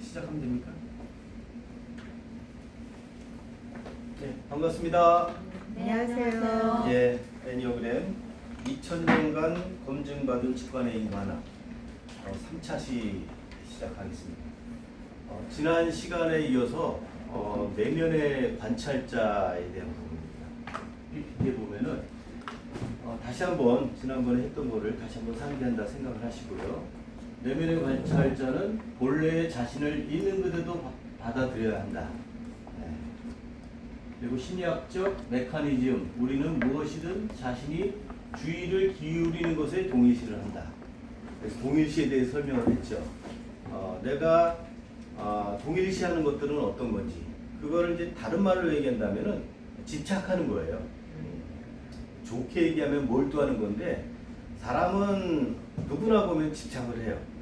시작하면 됩니까? 네, 반갑습니다. 네, 안녕하세요. 예, 애니어그램 2000년간 검증받은 직관의 인간화 3차시 시작하겠습니다. 지난 시간에 이어서 내면의 관찰자에 대한 부분입니다. PPT에 보면은 다시 한번 지난번에 했던 거를 다시 한번 상기한다 생각을 하시고요. 내면의 관찰자는 본래의 자신을 있는 그대로 받아들여야 한다. 네. 그리고 심리학적 메커니즘, 우리는 무엇이든 자신이 주의를 기울이는 것에 동일시를 한다. 그래서 동일시에 대해 설명을 했죠. 내가 동일시하는 것들은 어떤 건지, 그거를 이제 다른 말로 얘기한다면은 집착하는 거예요. 좋게 얘기하면 몰두하는 건데, 사람은 누구나 보면 집착을 해요.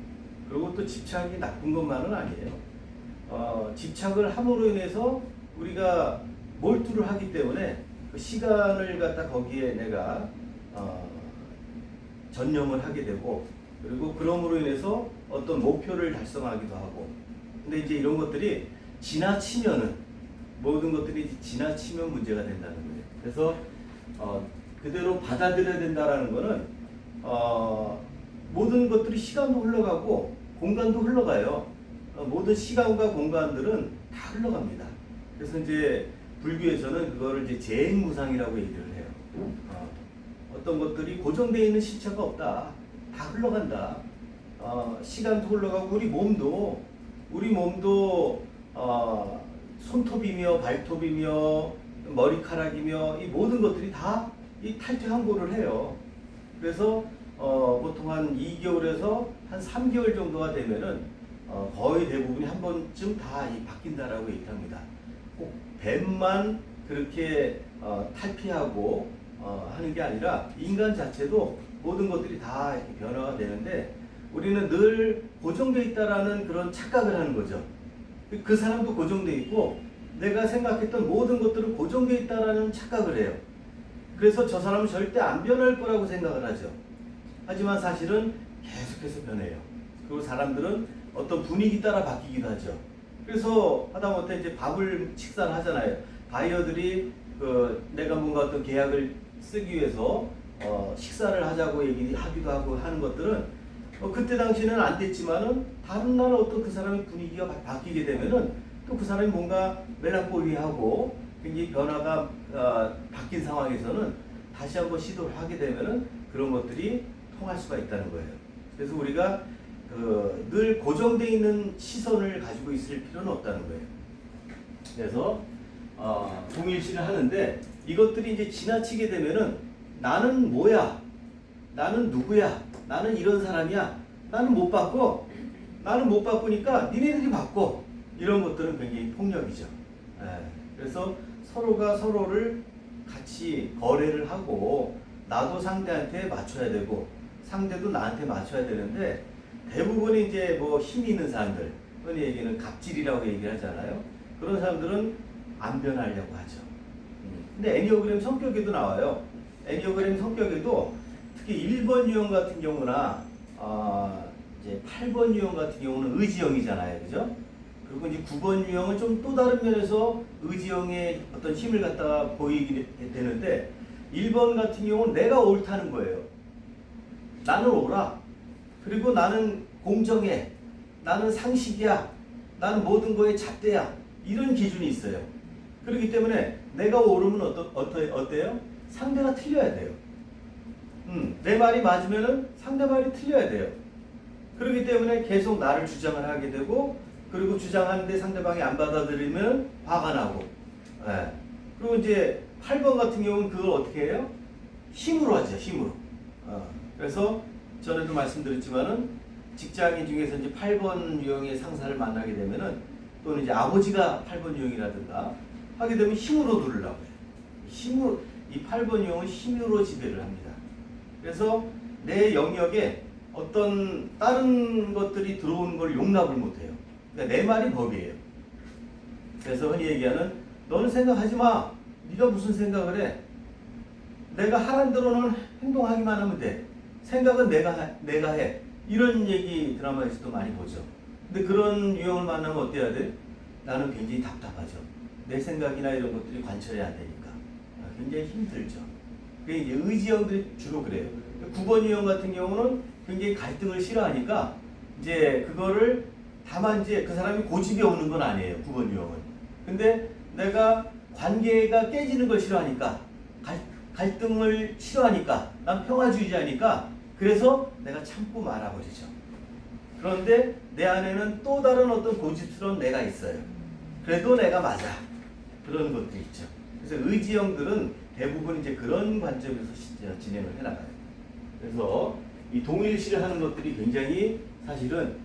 그리고 또 집착이 나쁜 것만은 아니에요. 집착을 함으로 인해서 우리가 몰두를 하기 때문에 그 시간을 갖다 거기에 내가 전념을 하게 되고, 그리고 그럼으로 인해서 어떤 목표를 달성하기도 하고. 근데 이제 이런 것들이 지나치면은, 모든 것들이 지나치면 문제가 된다는 거예요. 그래서 그대로 받아들여야 된다라는 거는 모든 것들이 시간도 흘러가고 공간도 흘러가요. 모든 시간과 공간들은 다 흘러갑니다. 그래서 이제 불교에서는 그거를 이제 재행무상이라고 얘기를 해요. 어떤 것들이 고정되어 있는 실체가 없다. 다 흘러간다. 시간도 흘러가고 우리 몸도 손톱이며 발톱이며 머리카락이며 이 모든 것들이 다 이 탈퇴 항보를 해요. 그래서 보통 한 2개월에서 한 3개월 정도가 되면은 거의 대부분이 한 번쯤 다 바뀐다라고 얘기합니다. 꼭 뱀만 그렇게 탈피하고 하는 게 아니라 인간 자체도 모든 것들이 다 이렇게 변화가 되는데, 우리는 늘 고정되어 있다라는 그런 착각을 하는 거죠. 그 사람도 고정되어 있고 내가 생각했던 모든 것들은 고정되어 있다라는 착각을 해요. 그래서 저 사람은 절대 안 변할 거라고 생각을 하죠. 하지만 사실은 계속해서 변해요. 그리고 사람들은 어떤 분위기 따라 바뀌기도 하죠. 그래서 하다못해 이제 식사를 하잖아요. 바이어들이 내가 뭔가 어떤 계약을 쓰기 위해서 식사를 하자고 얘기하기도 하고 하는 것들은 그때 당시는 안 됐지만은 다른 날 어떤 그 사람의 분위기가 바뀌게 되면은 또 그 사람이 뭔가 멜랑콜리하고 굉장히 변화가 바뀐 상황에서는 다시 한번 시도를 하게 되면은 그런 것들이 통할 수가 있다는 거예요. 그래서 우리가 늘 고정되어 있는 시선을 가지고 있을 필요는 없다는 거예요. 그래서 동일시를 하는데, 이것들이 이제 지나치게 되면은 나는 뭐야? 나는 누구야? 나는 이런 사람이야? 나는 못 바꿔? 나는 못 바꾸니까 니네들이 바꿔. 이런 것들은 굉장히 폭력이죠. 그래서 서로가 서로를 같이 거래를 하고, 나도 상대한테 맞춰야 되고 상대도 나한테 맞춰야 되는데, 대부분이 이제 뭐 힘이 있는 사람들, 흔히 얘기는 갑질이라고 얘기를 하잖아요. 그런 사람들은 안 변하려고 하죠. 근데 애니어그램 성격에도 나와요. 애니어그램 성격에도 특히 1번 유형 같은 경우나 이제 8번 유형 같은 경우는 의지형이잖아요. 그죠? 그리고 이제 9번 유형은 좀 또 다른 면에서 의지형의 어떤 힘을 갖다가 보이게 되는데, 1번 같은 경우는 내가 옳다는 거예요. 나는 옳아. 그리고 나는 공정해. 나는 상식이야. 나는 모든 거에 잣대야. 이런 기준이 있어요. 그렇기 때문에 내가 옳으면 어때요? 상대가 틀려야 돼요. 내 말이 맞으면은 상대 말이 틀려야 돼요. 그렇기 때문에 계속 나를 주장을 하게 되고, 그리고 주장하는데 상대방이 안 받아들이면 화가 나고. 그리고 이제 8번 같은 경우는 그걸 어떻게 해요? 힘으로 하죠, 힘으로. 그래서 전에도 말씀드렸지만은 직장인 중에서 이제 8번 유형의 상사를 만나게 되면은, 또는 이제 아버지가 8번 유형이라든가 하게 되면 힘으로 누르려고 해요. 이 8번 유형은 힘으로 지배를 합니다. 그래서 내 영역에 어떤 다른 것들이 들어오는 걸 용납을 못해요. 그러니까 내 말이 법이에요. 그래서 흔히 얘기하는, 너는 생각하지 마. 네가 무슨 생각을 해? 내가 하라는 대로는 행동하기만 하면 돼. 생각은 내가 해. 이런 얘기 드라마에서도 많이 보죠. 근데 그런 유형을 만나면 어때야 돼? 나는 굉장히 답답하죠. 내 생각이나 이런 것들이 관철이 안 되니까 굉장히 힘들죠. 그게 이제 의지형들이 주로 그래요. 9번 유형 같은 경우는 굉장히 갈등을 싫어하니까 이제 그거를 다만 이제 그 사람이 고집이 없는 건 아니에요. 9번 유형은. 근데 내가 관계가 깨지는 걸 싫어하니까 갈등을 싫어하니까 난 평화주의자니까 그래서 내가 참고 말아버리죠. 그런데 내 안에는 또 다른 어떤 고집스러운 내가 있어요. 그래도 내가 맞아. 그런 것도 있죠. 그래서 의지형들은 대부분 이제 그런 관점에서 진행을 해나가요. 그래서 이 동일시를 하는 것들이 굉장히 사실은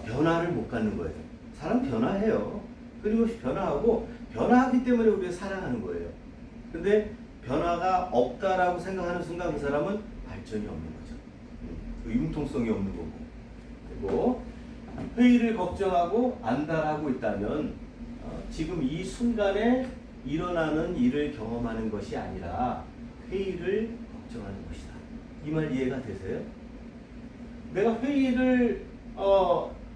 변화를 못 갖는 거예요. 사람 변화해요. 끊임없이 변화하고 변화하기 때문에 우리가 사랑하는 거예요. 근데 변화가 없다라고 생각하는 순간 그 사람은 발전이 없는 거죠. 그 융통성이 없는 거고. 그리고 회의를 걱정하고 안달하고 있다면 지금 이 순간에 일어나는 일을 경험하는 것이 아니라 회의를 걱정하는 것이다. 이 말 이해가 되세요? 내가 회의를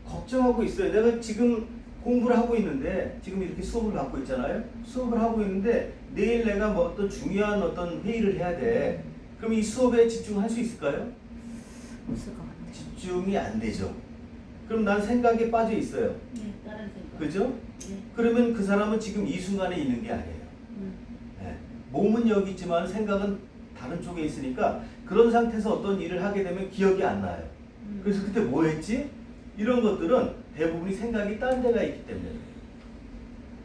걱정하고 있어요. 내가 지금 공부를 하고 있는데 지금 이렇게 수업을 받고 있잖아요. 수업을 하고 있는데 내일 내가 뭐 어떤 중요한 어떤 회의를 해야 돼. 그럼 이 수업에 집중할 수 있을까요? 없을 것 같아요. 집중이 안 되죠. 그럼 난 생각에 빠져 있어요. 네, 다른 생각. 그죠? 네. 그러면 그 사람은 지금 이 순간에 있는 게 아니에요. 네. 몸은 여기 있지만 생각은 다른 쪽에 있으니까 그런 상태에서 어떤 일을 하게 되면 기억이 안 나요. 그래서 그때 뭐 했지? 이런 것들은 대부분이 생각이 딴 데가 있기 때문에.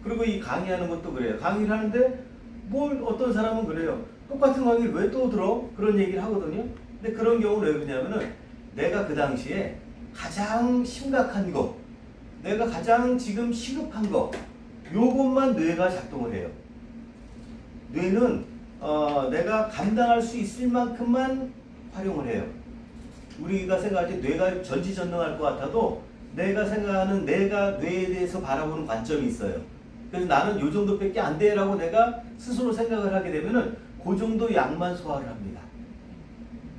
그리고 이 강의하는 것도 그래요. 강의를 하는데 뭘 어떤 사람은 그래요. 똑같은 강의를 왜 또 들어? 그런 얘기를 하거든요. 근데 그런 경우는 왜 그러냐면은 내가 그 당시에 가장 심각한 거, 내가 가장 지금 시급한 거, 요것만 뇌가 작동을 해요. 뇌는 내가 감당할 수 있을 만큼만 활용을 해요. 우리가 생각할 때 뇌가 전지전능할 것 같아도 내가 생각하는 내가 뇌에 대해서 바라보는 관점이 있어요. 그래서 나는 요 정도밖에 안 돼라고 내가 스스로 생각을 하게 되면은 그 정도 양만 소화를 합니다.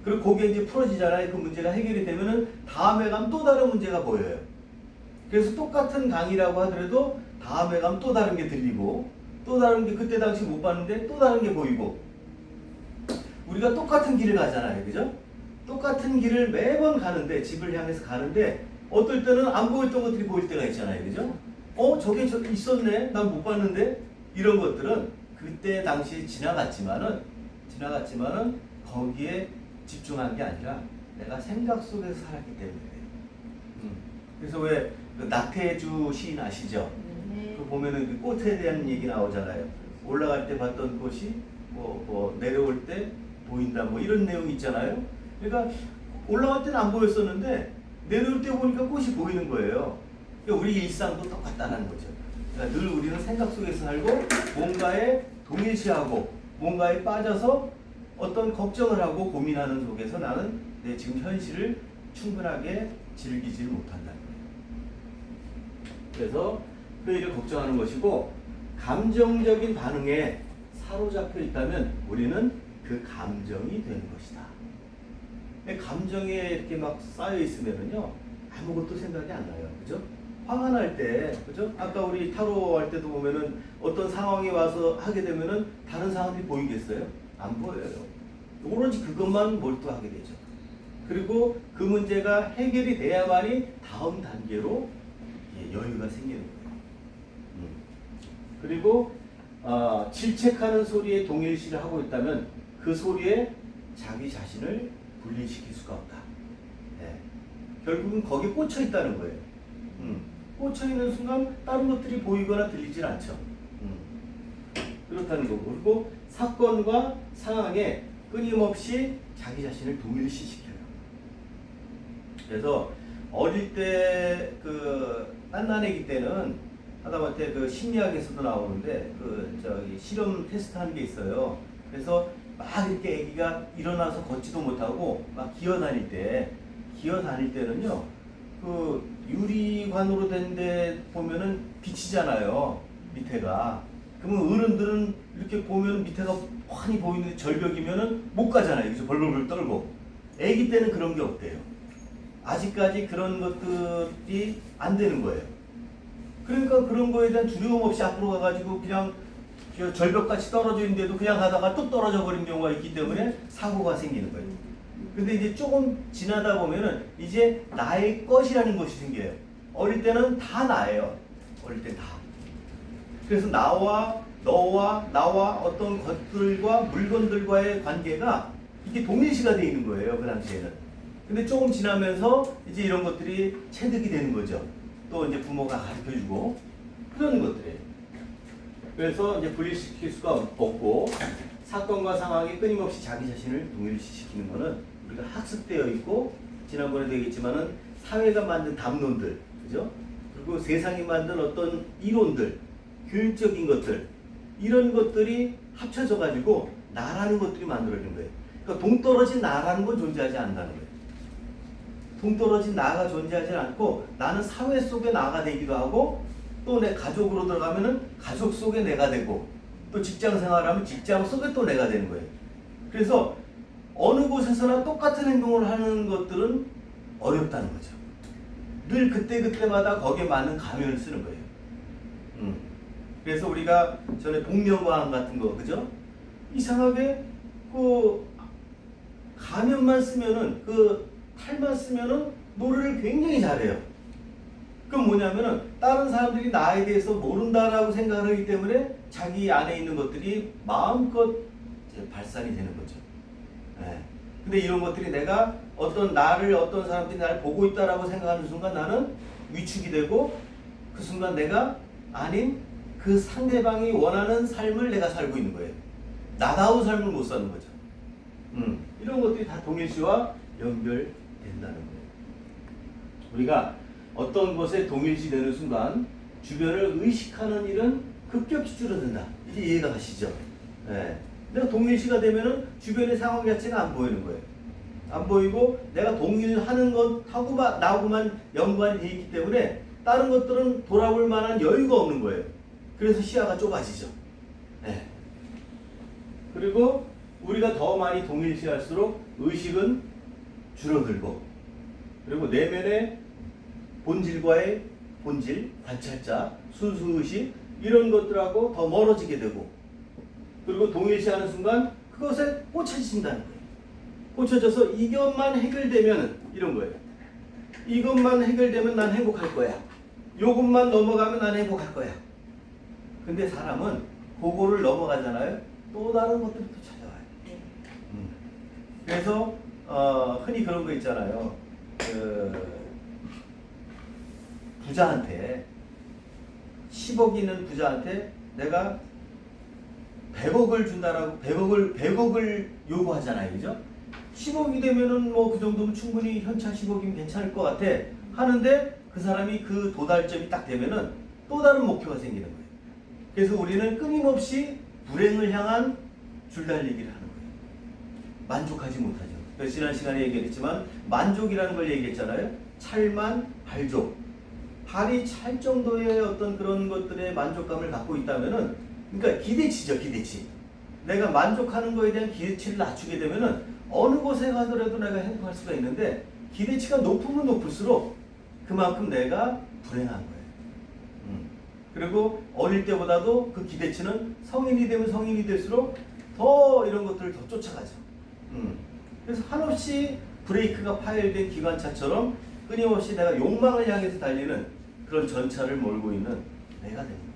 그리고 그게 이제 풀어지잖아요. 그 문제가 해결이 되면은 다음에 가면 또 다른 문제가 보여요. 그래서 똑같은 강의라고 하더라도 다음에 가면 또 다른 게 들리고 또 다른 게 그때 당시 못 봤는데 또 다른 게 보이고 우리가 똑같은 길을 가잖아요. 그죠? 똑같은 길을 매번 가는데 집을 향해서 가는데 어떨 때는 안 보였던 것들이 보일 때가 있잖아요. 그죠? 저게 저 있었네. 난 못 봤는데 이런 것들은 그때 당시 지나갔지만은 거기에 집중한 게 아니라 내가 생각 속에서 살았기 때문에 그래요. 그래서 왜 그 나태주 시인 아시죠? 네. 그 보면은 그 꽃에 대한 얘기 나오잖아요. 올라갈 때 봤던 꽃이 뭐 내려올 때 보인다 뭐 이런 내용이 있잖아요. 그러니까 올라갈 때는 안 보였었는데 내려올 때 보니까 꽃이 보이는 거예요. 그러니까 우리 일상도 똑같다는 거죠. 그러니까 늘 우리는 생각 속에서 살고 뭔가에 동일시하고 뭔가에 빠져서 어떤 걱정을 하고 고민하는 속에서 나는 내 지금 현실을 충분하게 즐기질 못한다는 거예요. 그래서 회의를 걱정하는 것이고 감정적인 반응에 사로잡혀 있다면 우리는 그 감정이 되는 것이다. 감정에 이렇게 막 쌓여 있으면은요 아무것도 생각이 안 나요. 그죠? 화가 날 때, 그죠? 아까 우리 타로 할 때도 보면은 어떤 상황이 와서 하게 되면은 다른 상황들이 보이겠어요? 안 보여요. 오로지 그것만 몰두하게 되죠. 그리고 그 문제가 해결이 돼야만이 다음 단계로 여유가 생기는 거예요. 그리고 질책하는 소리에 동일시를 하고 있다면 그 소리에 자기 자신을 분리시킬 수가 없다. 네. 결국은 거기에 꽂혀 있다는 거예요. 꽂혀 있는 순간 다른 것들이 보이거나 들리질 않죠. 그렇다는 거고. 그리고 사건과 상황에 끊임없이 자기 자신을 동일시시켜요. 그래서 어릴 때 그 딴난애기 때는 하다못해 그 심리학에서도 나오는데 실험 테스트 하는 게 있어요. 그래서 막 이렇게 애기가 일어나서 걷지도 못하고 막 기어다닐 때는요 그 유리관으로 된 데 보면은 비치잖아요 밑에가. 그러면 어른들은 이렇게 보면 밑에가 훤히 보이는데 절벽이면은 못 가잖아요. 그래서 벌벌벌 떨고. 애기 때는 그런 게 없대요. 아직까지 그런 것들이 안 되는 거예요. 그러니까 그런 거에 대한 두려움 없이 앞으로 가가지고 그냥 절벽같이 떨어져 있는데도 그냥 가다가 또 떨어져 버린 경우가 있기 때문에 사고가 생기는 거예요. 근데 이제 조금 지나다 보면은 이제 나의 것이라는 것이 생겨요. 어릴 때는 다 나예요. 어릴 때 다. 그래서 너와 나와 어떤 것들과 물건들과의 관계가 이게 동일시가 되어 있는 거예요. 그 당시에는. 근데 조금 지나면서 이제 이런 것들이 체득이 되는 거죠. 또 이제 부모가 가르쳐주고 그런 것들이에요. 그래서 이제 분리시킬 수가 없고 사건과 상황이 끊임없이 자기 자신을 동일시키는 거는 우리가 학습되어 있고 지난번에도 얘기했지만은 사회가 만든 담론들, 그죠? 그리고 세상이 만든 어떤 이론들, 교육적인 것들 이런 것들이 합쳐져 가지고 나라는 것들이 만들어진 거예요. 그러니까 동떨어진 나라는 건 존재하지 않는다는 거예요. 동떨어진 나가 존재하지 않고 나는 사회 속의 나가 되기도 하고 또 내 가족으로 들어가면은 가족 속에 내가 되고 또 직장 생활하면 직장 속에 또 내가 되는 거예요. 그래서 어느 곳에서나 똑같은 행동을 하는 것들은 어렵다는 거죠. 늘 그때그때마다 거기에 맞는 가면을 쓰는 거예요. 그래서 우리가 전에 복면가왕 같은 거, 그죠? 이상하게 그 가면만 쓰면은 그 탈만 쓰면은 노래를 굉장히 잘해요. 그럼 뭐냐면은 다른 사람들이 나에 대해서 모른다라고 생각을 하기 때문에 자기 안에 있는 것들이 마음껏 이제 발산이 되는 거죠. 네. 근데 이런 것들이 내가 어떤 사람들이 나를 보고 있다라고 생각하는 순간 나는 위축이 되고 그 순간 내가 아닌 그 상대방이 원하는 삶을 내가 살고 있는 거예요. 나다운 삶을 못 사는 거죠. 이런 것들이 다 동일시와 연결된다는 거예요. 우리가 어떤 것에 동일시되는 순간 주변을 의식하는 일은 급격히 줄어든다. 이제 이해가 가시죠? 네. 내가 동일시가 되면은 주변의 상황 자체가 안 보이는 거예요. 안 보이고 내가 동일하는 것하고 나하고만 연관이 되어 있기 때문에 다른 것들은 돌아볼 만한 여유가 없는 거예요. 그래서 시야가 좁아지죠. 네. 그리고 우리가 더 많이 동일시할수록 의식은 줄어들고 그리고 내면의 본질과의 본질, 관찰자, 순수의식 이런 것들하고 더 멀어지게 되고 그리고 동일시하는 순간 그것에 꽂혀진다는 거예요. 꽂혀져서 이것만 해결되면 이런 거예요. 이것만 해결되면 난 행복할 거야. 요것만 넘어가면 난 행복할 거야. 근데 사람은 그거를 넘어가잖아요. 또 다른 것들이 또 찾아와요. 그래서 흔히 그런 거 있잖아요. 부자한테 10억 있는 부자한테 내가 100억을 준다라고 100억을 요구하잖아요. 그죠? 10억이 되면은 뭐 그 정도면 충분히 현찰 10억이면 괜찮을 것 같아. 하는데 그 사람이 그 도달점이 딱 되면은 또 다른 목표가 생기는 거예요. 그래서 우리는 끊임없이 불행을 향한 줄달리기를 하는 거예요. 만족하지 못하죠. 그래서 지난 시간에 얘기했지만 만족이라는 걸 얘기했잖아요. 찰만 발족. 발이 찰 정도의 어떤 그런 것들의 만족감을 갖고 있다면은, 그러니까 기대치죠, 기대치. 내가 만족하는 거에 대한 기대치를 낮추게 되면은 어느 곳에 가더라도 내가 행복할 수가 있는데 기대치가 높으면 높을수록 그만큼 내가 불행한 거예요. 그리고 어릴 때보다도 그 기대치는 성인이 되면 성인이 될수록 더 이런 것들을 더 쫓아가죠. 그래서 한없이 브레이크가 파열된 기관차처럼 끊임없이 내가 욕망을 향해서 달리는 그런 전차를 몰고 있는 내가 되는 거예요.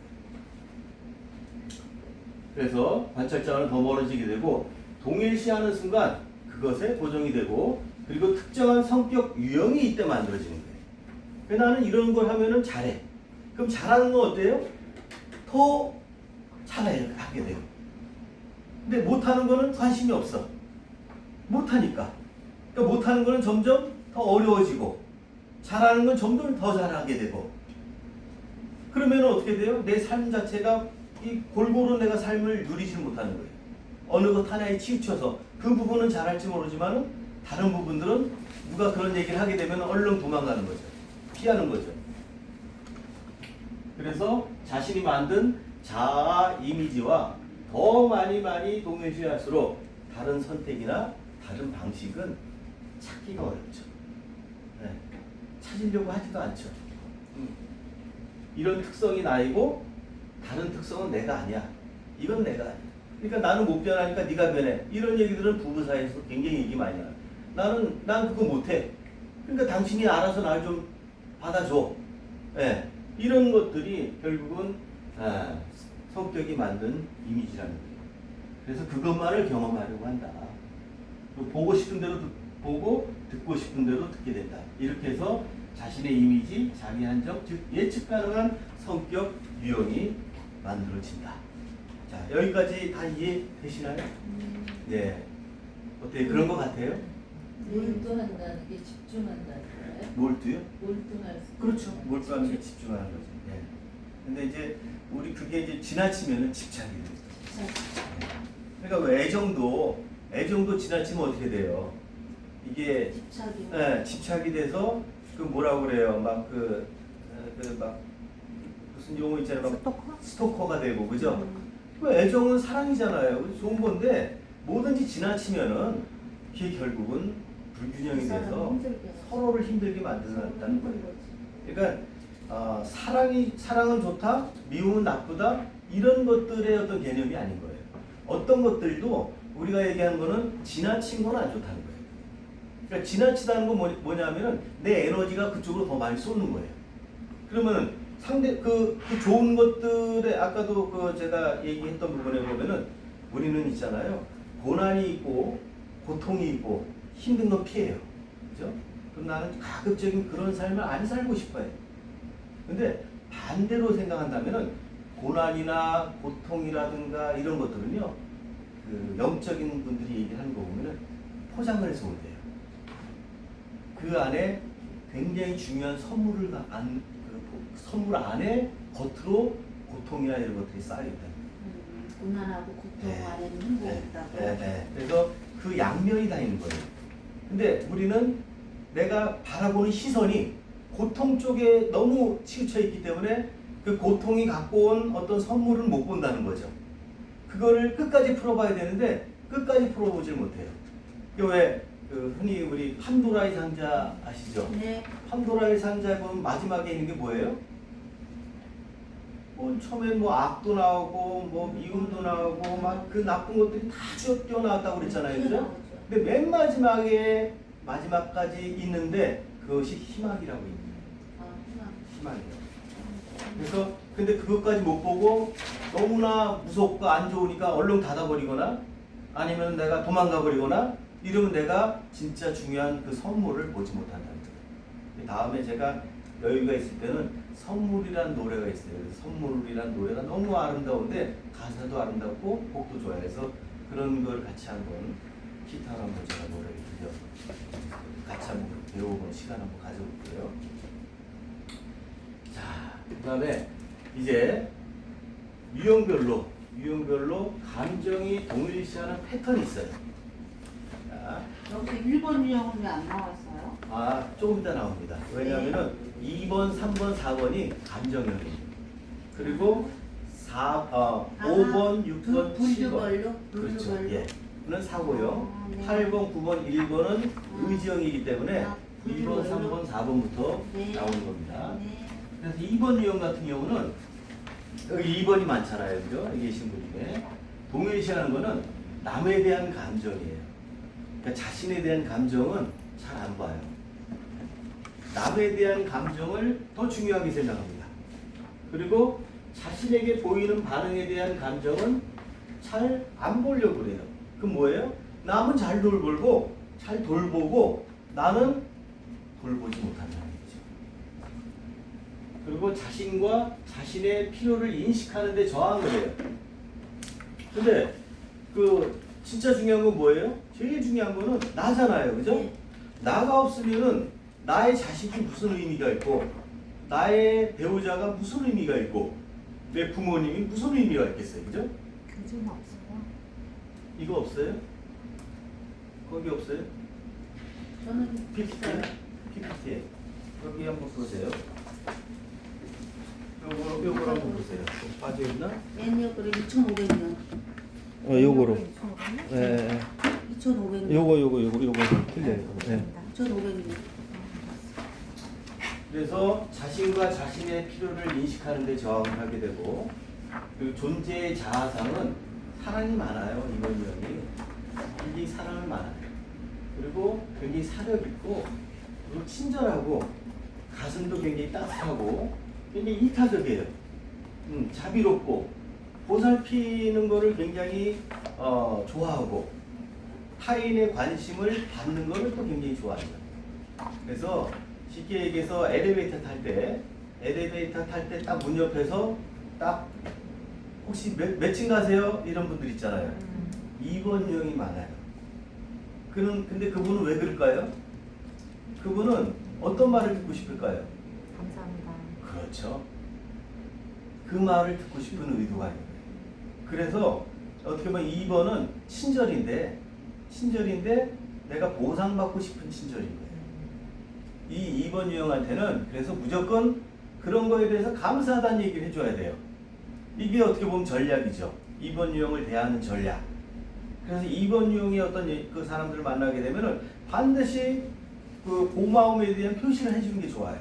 그래서 관찰자와는 더 멀어지게 되고 동일시하는 순간 그것에 고정이 되고 그리고 특정한 성격 유형이 이때 만들어지는 거예요. 나는 이런 걸 하면은 잘해. 그럼 잘하는 건 어때요? 더 잘하게 돼요. 근데 못하는 거는 관심이 없어. 못하니까. 그러니까 못하는 거는 점점 더 어려워지고 잘하는 건 점점 더 잘하게 되고 그러면 어떻게 돼요? 내 삶 자체가 이 골고루 내가 삶을 누리지 못하는 거예요. 어느 것 하나에 치우쳐서 그 부분은 잘할지 모르지만 다른 부분들은 누가 그런 얘기를 하게 되면 얼른 도망가는 거죠. 피하는 거죠. 그래서 자신이 만든 자아 이미지와 더 많이 동일시할수록 다른 선택이나 다른 방식은 찾기가 어렵죠. 네. 찾으려고 하지도 않죠. 이런 특성이 나이고 다른 특성은 내가 아니야. 이건 내가 아니야. 그러니까 나는 못 변하니까 네가 변해. 이런 얘기들은 부부 사이에서 굉장히 얘기 많이 나요. 난 그거 못해. 그러니까 당신이 알아서 날 좀 받아줘. 예. 이런 것들이 결국은 성격이 만든 이미지라는 거예요. 그래서 그것만을 경험하려고 한다. 보고 싶은 대로 보고 듣고 싶은 대로 듣게 된다. 이렇게 해서 자신의 이미지, 자기 한정, 즉 예측 가능한 성격 유형이 만들어진다. 자, 여기까지 다 이해되시나요? 네. 어때요? 그런 것 같아요? 몰두한다는 게 집중한다는 거예요? 몰두요? 몰두할 수. 그렇죠. 몰두하는 게 집중하는 거죠. 네. 근데 이제 우리 그게 이제 지나치면은 집착이 돼요. 그러니까 왜 애정도 지나치면 어떻게 돼요? 이게 집착이. 집착이 돼서 그 뭐라고 그래요? 막 막 무슨 용어 있잖아요. 막 스토커가 되고 그죠? 그 애정은 사랑이잖아요. 좋은 건데 뭐든지 지나치면은 그게 결국은 불균형이 돼서 서로를 힘들게 만든다는 거예요. 그러니까 사랑은 좋다, 미움은 나쁘다 이런 것들의 어떤 개념이 아닌 거예요. 어떤 것들도 우리가 얘기하는 거는 지나친 건 안 좋다는 거예요. 그러니까 지나치다는 건 뭐냐면은 내 에너지가 그쪽으로 더 많이 쏟는 거예요. 그러면 상대 그 좋은 것들에 아까도 제가 얘기했던 부분에 보면은 우리는 있잖아요. 고난이 있고 고통이 있고 힘든 건 피해요. 그죠? 그럼 나는 가급적인 그런 삶을 안 살고 싶어요. 근데 반대로 생각한다면은 고난이나 고통이라든가 이런 것들은요, 그 영적인 분들이 얘기하는 거 보면은 포장을 해서 온대요. 그 안에 굉장히 중요한 선물 안에 겉으로 고통이나 이런 것들이 쌓여있다. 고난하고 고통 안에는 행복이 있다고. 그래서 그 양면이 다 있는 거예요. 근데 우리는 내가 바라보는 시선이 고통 쪽에 너무 치우쳐 있기 때문에 그 고통이 갖고 온 어떤 선물은 못 본다는 거죠. 그거를 끝까지 풀어봐야 되는데 끝까지 풀어보질 못해요. 왜 흔히 우리 판도라의 상자 아시죠? 네. 판도라의 상자에 보면 마지막에 있는 게 뭐예요? 처음엔 악도 나오고 미움도 나오고 막 그 나쁜 것들이 다 뛰어나왔다고 그랬잖아요. 그죠? 근데 맨 마지막까지 있는데 그것이 희망이라고 있는 거예요. 희망이에요. 그래서 근데 그것까지 못 보고 너무나 무섭고 안 좋으니까 얼른 닫아버리거나 아니면 내가 도망가 버리거나 이러면 내가 진짜 중요한 그 선물을 보지 못한다는 거예요. 다음에 제가 여유가 있을 때는 선물이란 노래가 있어요. 선물이란 노래가 너무 아름다운데 가사도 아름답고 곡도 좋아요. 그래서 그런 걸 같이 한번 기타로 한번 제가 노래를 들려 같이 한번 배워보는 시간 한번 가져볼게요. 자, 그 다음에 이제 유형별로 감정이 동일시하는 패턴이 있어요. 자, 여기서 1번 유형은 왜 안 나왔어요? 조금 이따 나옵니다. 왜냐하면은 2번, 3번, 4번이 감정형입니다. 그리고 5번, 6번, 7번. 분류별로? 그렇죠. 예. 는 사고요. 네. 8번, 9번, 1번은 의지형이기 때문에 2번, 분류별로? 3번, 4번부터 네. 나오는 겁니다. 네. 그래서 2번 유형 같은 경우는 여기 2번이 많잖아요. 그죠? 여기 계신 분 중에. 동일시하는 거는 남에 대한 감정이에요. 그러니까 자신에 대한 감정은 잘 안 봐요. 남에 대한 감정을 더 중요하게 생각합니다. 그리고 자신에게 보이는 반응에 대한 감정은 잘 안 보려고 그래요. 그럼 뭐예요? 남은 잘 돌보고 잘 돌보고 나는 돌보지 못한다는 거죠. 그리고 자신과 자신의 필요를 인식하는 데 저항을 해요. 근데 진짜 중요한 건 뭐예요? 제일 중요한 거는 나잖아요. 그죠? 네. 나가 없으면은 나의 자식이 무슨 의미가 있고 나의 배우자가 무슨 의미가 있고 내 부모님이 무슨 의미가 있겠어요. 그죠? 교주는 없어요. 이거 없어요? 거기 없어요? 저는 PPT에? PPT에? 여기 한번 보세요. 요거 한번 보세요. 빠져있나? N요 그래 2,500년. 요거로. 2,500년? 예. 2,500년. 요거 틀려요. 네. 2,500년. 그래서 자신과 자신의 필요를 인식하는 데 저항을 하게 되고, 그리고 존재의 자아상은 사랑이 많아요. 이번 유형이 굉장히 사랑을 많아요. 그리고 굉장히 사력 있고, 그리고 친절하고, 가슴도 굉장히 따뜻하고, 굉장히 이타적이에요. 자비롭고, 보살피는 거를 굉장히 좋아하고, 타인의 관심을 받는 거를 또 굉장히 좋아해요. 그래서 쉽게 얘기해서 엘리베이터 탈 때 딱 문 옆에서 딱 혹시 몇 층 가세요? 이런 분들 있잖아요. 2번 유형이 많아요. 근데 그분은 왜 그럴까요? 그분은 어떤 말을 듣고 싶을까요? 감사합니다. 그렇죠. 그 말을 듣고 싶은 의도가 있는 거예요. 그래서 어떻게 보면 2번은 친절인데 내가 보상받고 싶은 친절인 거예요. 이 2번 유형한테는 그래서 무조건 그런 거에 대해서 감사하다는 얘기를 해줘야 돼요. 이게 어떻게 보면 전략이죠. 2번 유형을 대하는 전략. 그래서 2번 유형의 어떤 그 사람들을 만나게 되면은 반드시 그 고마움에 대한 표시를 해주는 게 좋아요.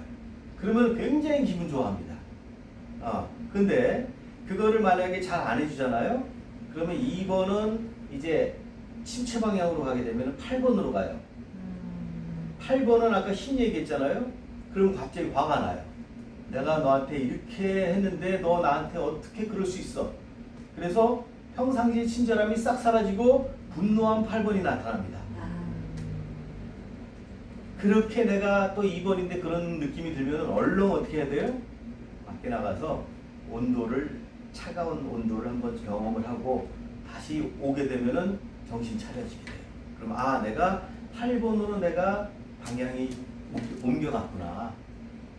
그러면 굉장히 기분 좋아합니다. 근데 그거를 만약에 잘 안 해주잖아요. 그러면 2번은 이제 침체 방향으로 가게 되면 8번으로 가요. 8번은 아까 힘 얘기했잖아요. 그럼 갑자기 화가 나요. 내가 너한테 이렇게 했는데 너 나한테 어떻게 그럴 수 있어? 그래서 평상시의 친절함이 싹 사라지고 분노한 8번이 나타납니다. 그렇게 내가 또 2번인데 그런 느낌이 들면 얼른 어떻게 해야 돼요? 밖에 나가서 차가운 온도를 한번 경험을 하고 다시 오게 되면은 정신 차려지게 돼요. 그럼 내가 8번으로 내가 방향이 옮겨갔구나.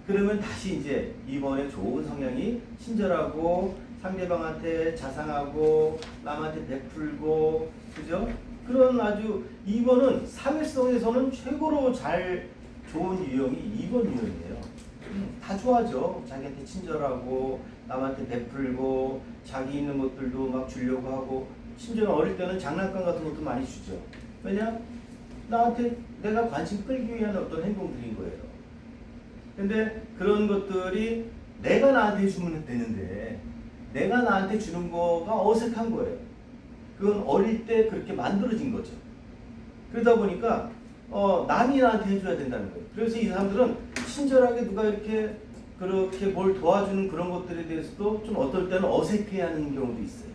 그러면 다시 이제 이번에 좋은 성향이 친절하고 상대방한테 자상하고 남한테 베풀고 그죠? 그런 아주 2번은 사회성에서는 최고로 좋은 유형이 2번 유형이에요. 다 좋아하죠. 자기한테 친절하고 남한테 베풀고 자기 있는 것들도 막 주려고 하고 심지어 어릴 때는 장난감 같은 것도 많이 주죠. 왜냐? 나한테 내가 관심 끌기 위한 어떤 행동들인 거예요. 근데 그런 것들이 내가 나한테 해주면 되는데 내가 나한테 주는 거가 어색한 거예요. 그건 어릴 때 그렇게 만들어진 거죠. 그러다 보니까 남이 나한테 해줘야 된다는 거예요. 그래서 이 사람들은 친절하게 누가 그렇게 뭘 도와주는 그런 것들에 대해서도 좀 어떨 때는 어색해하는 경우도 있어요.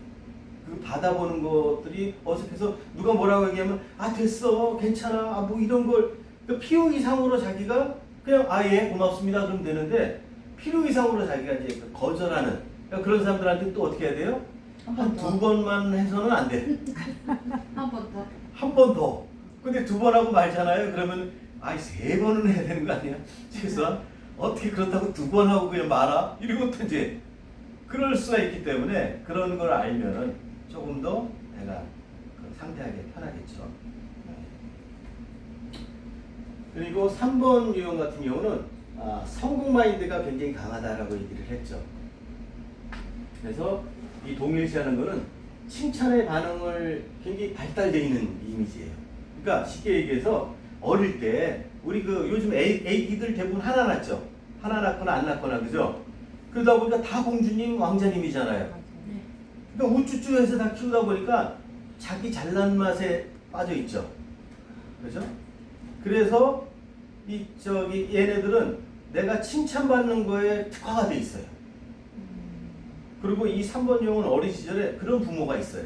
그 받아보는 것들이 어색해서 누가 뭐라고 얘기하면 됐어 괜찮아 뭐 이런 걸 필요 이상으로 자기가 그냥 예 고맙습니다 그러면 되는데 필요 이상으로 자기가 이제 거절하는 그런 사람들한테 또 어떻게 해야 돼요? 한 2번만 해서는 안 돼. 한 번 더. 한 번 더. 근데 2번 하고 말잖아요. 그러면 3번은 해야 되는 거 아니야? 최소한 어떻게 그렇다고 2번 하고 그냥 말아? 이런 것도 이제 그럴 수가 있기 때문에 그런 걸 알면은 조금 더 내가 상대하기 편하겠죠. 그리고 3번 유형 같은 경우는 성공 마인드가 굉장히 강하다라고 얘기를 했죠. 그래서 이 동일시하는 거는 칭찬의 반응을 굉장히 발달되어 있는 이미지예요. 그러니까 쉽게 얘기해서 어릴 때 우리 요즘 애기들 대부분 하나 낳죠. 하나 낳거나 안 낳거나 그죠? 그러다 보니까 다 공주님 왕자님이잖아요. 그러니까 우쭈쭈해서 다 키우다 보니까 자기 잘난 맛에 빠져 있죠. 그죠? 그래서 얘네들은 내가 칭찬받는 거에 특화가 돼 있어요. 그리고 이 3번 유형은 어린 시절에 그런 부모가 있어요.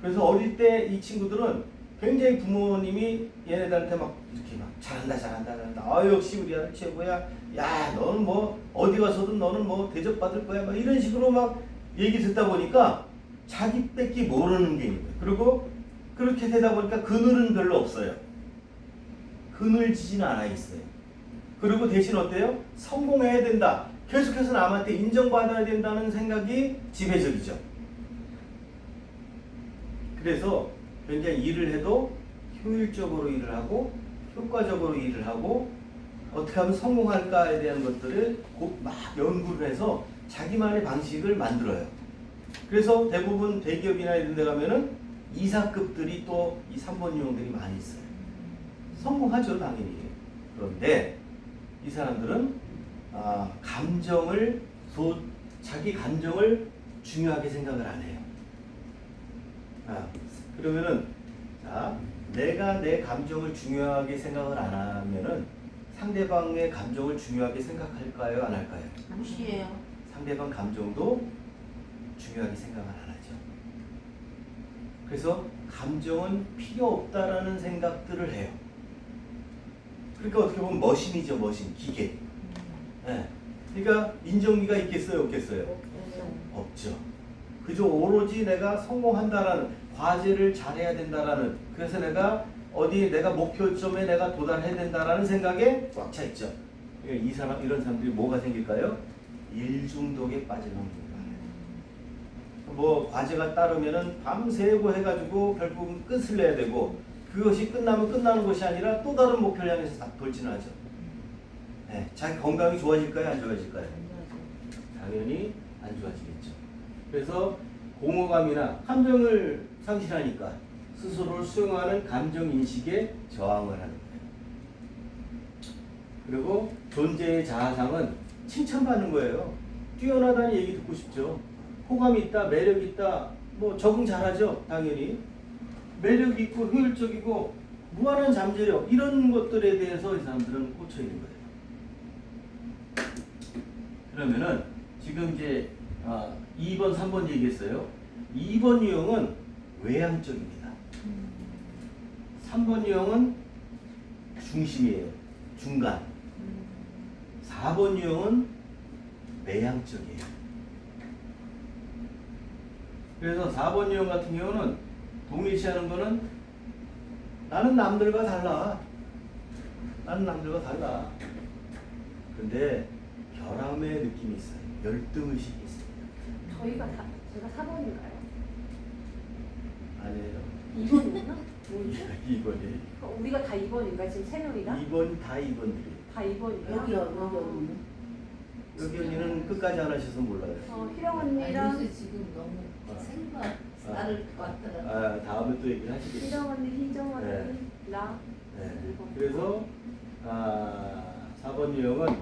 그래서 어릴 때 이 친구들은 굉장히 부모님이 얘네들한테 막 이렇게 막 잘한다. 역시 우리 아들 최고야. 야, 너는 뭐 어디 가서든 너는 뭐 대접받을 거야. 막 이런 식으로 막 얘기 듣다 보니까 자기 뺏기 모르는 게 있는 거예요. 그리고 그렇게 되다 보니까 그늘은 별로 없어요. 그늘지진 않아 있어요. 그리고 대신 어때요? 성공해야 된다. 계속해서 남한테 인정받아야 된다는 생각이 지배적이죠. 그래서 굉장히 일을 해도 효율적으로 일을 하고 효과적으로 일을 하고 어떻게 하면 성공할까에 대한 것들을 막 연구를 해서 자기만의 방식을 만들어요. 그래서 대부분 대기업이나 이런 데 가면은 이사급들이 또 이 3번 유형들이 많이 있어요. 성공하죠 당연히. 그런데 이 사람들은 감정을 자기 감정을 중요하게 생각을 안 해요. 그러면은 내가 내 감정을 중요하게 생각을 안 하면은 상대방의 감정을 중요하게 생각할까요? 안 할까요? 무시해요. 상대방 감정도 중요하게 생각을 안 하죠. 그래서 감정은 필요 없다라는 생각들을 해요. 그러니까 어떻게 보면 머신이죠, 머신, 기계. 네. 그러니까 인정미가 있겠어요, 없겠어요? 없죠. 그저 오로지 내가 성공한다라는, 과제를 잘해야 된다라는, 그래서 내가 목표점에 내가 도달해야 된다라는 생각에 꽉 차 있죠. 이런 사람들이 뭐가 생길까요? 일 중독에 빠지는 겁니다. 뭐 과제가 따르면은 밤새고 해가지고 결국은 끝을 내야 되고, 그것이 끝나면 끝나는 것이 아니라 또 다른 목표를 향해서 돌진하죠. 네, 자기 건강이 좋아질까요, 안 좋아질까요? 당연히 안 좋아지겠죠. 그래서 공허감이나 감정을 상실하니까 스스로를 수용하는 감정 인식에 저항을 하는 거예요. 그리고 존재의 자아상은 칭찬받는 거예요. 뛰어나다는 얘기 듣고 싶죠. 호감이 있다, 매력 있다, 뭐 적응 잘하죠, 당연히. 매력 있고 효율적이고 무한한 잠재력, 이런 것들에 대해서 이 사람들은 꽂혀 있는 거예요. 그러면은 지금 이제 2번, 3번 얘기했어요. 2번 유형은 외향적입니다. 3번 유형은 중심이에요. 중간. 4번 유형은 내향적이에요. 그래서 4번 유형 같은 경우는 동일시하는 거는 나는 남들과 달라. 나는 남들과 달라. 근데 결함의 느낌이 있어요. 열등의식이 있습니다. 제가 4번인가요? 아니에요. 2번이었나? 뭐지? 2번이. 우리가 다 2번인가? 지금 3명이다? 2번 다 2번들이. 다 2번이야? 여기 언니는? 여기 언니는 끝까지 안 하셔서 몰라요. 희령 아니, 언니랑 요새 지금 너무 생각 나를 것 같더라. 다음에 또 얘기를 하시겠죠. 희령 언니, 희정 언니, 네. 나. 네. 그래서 4번 유형은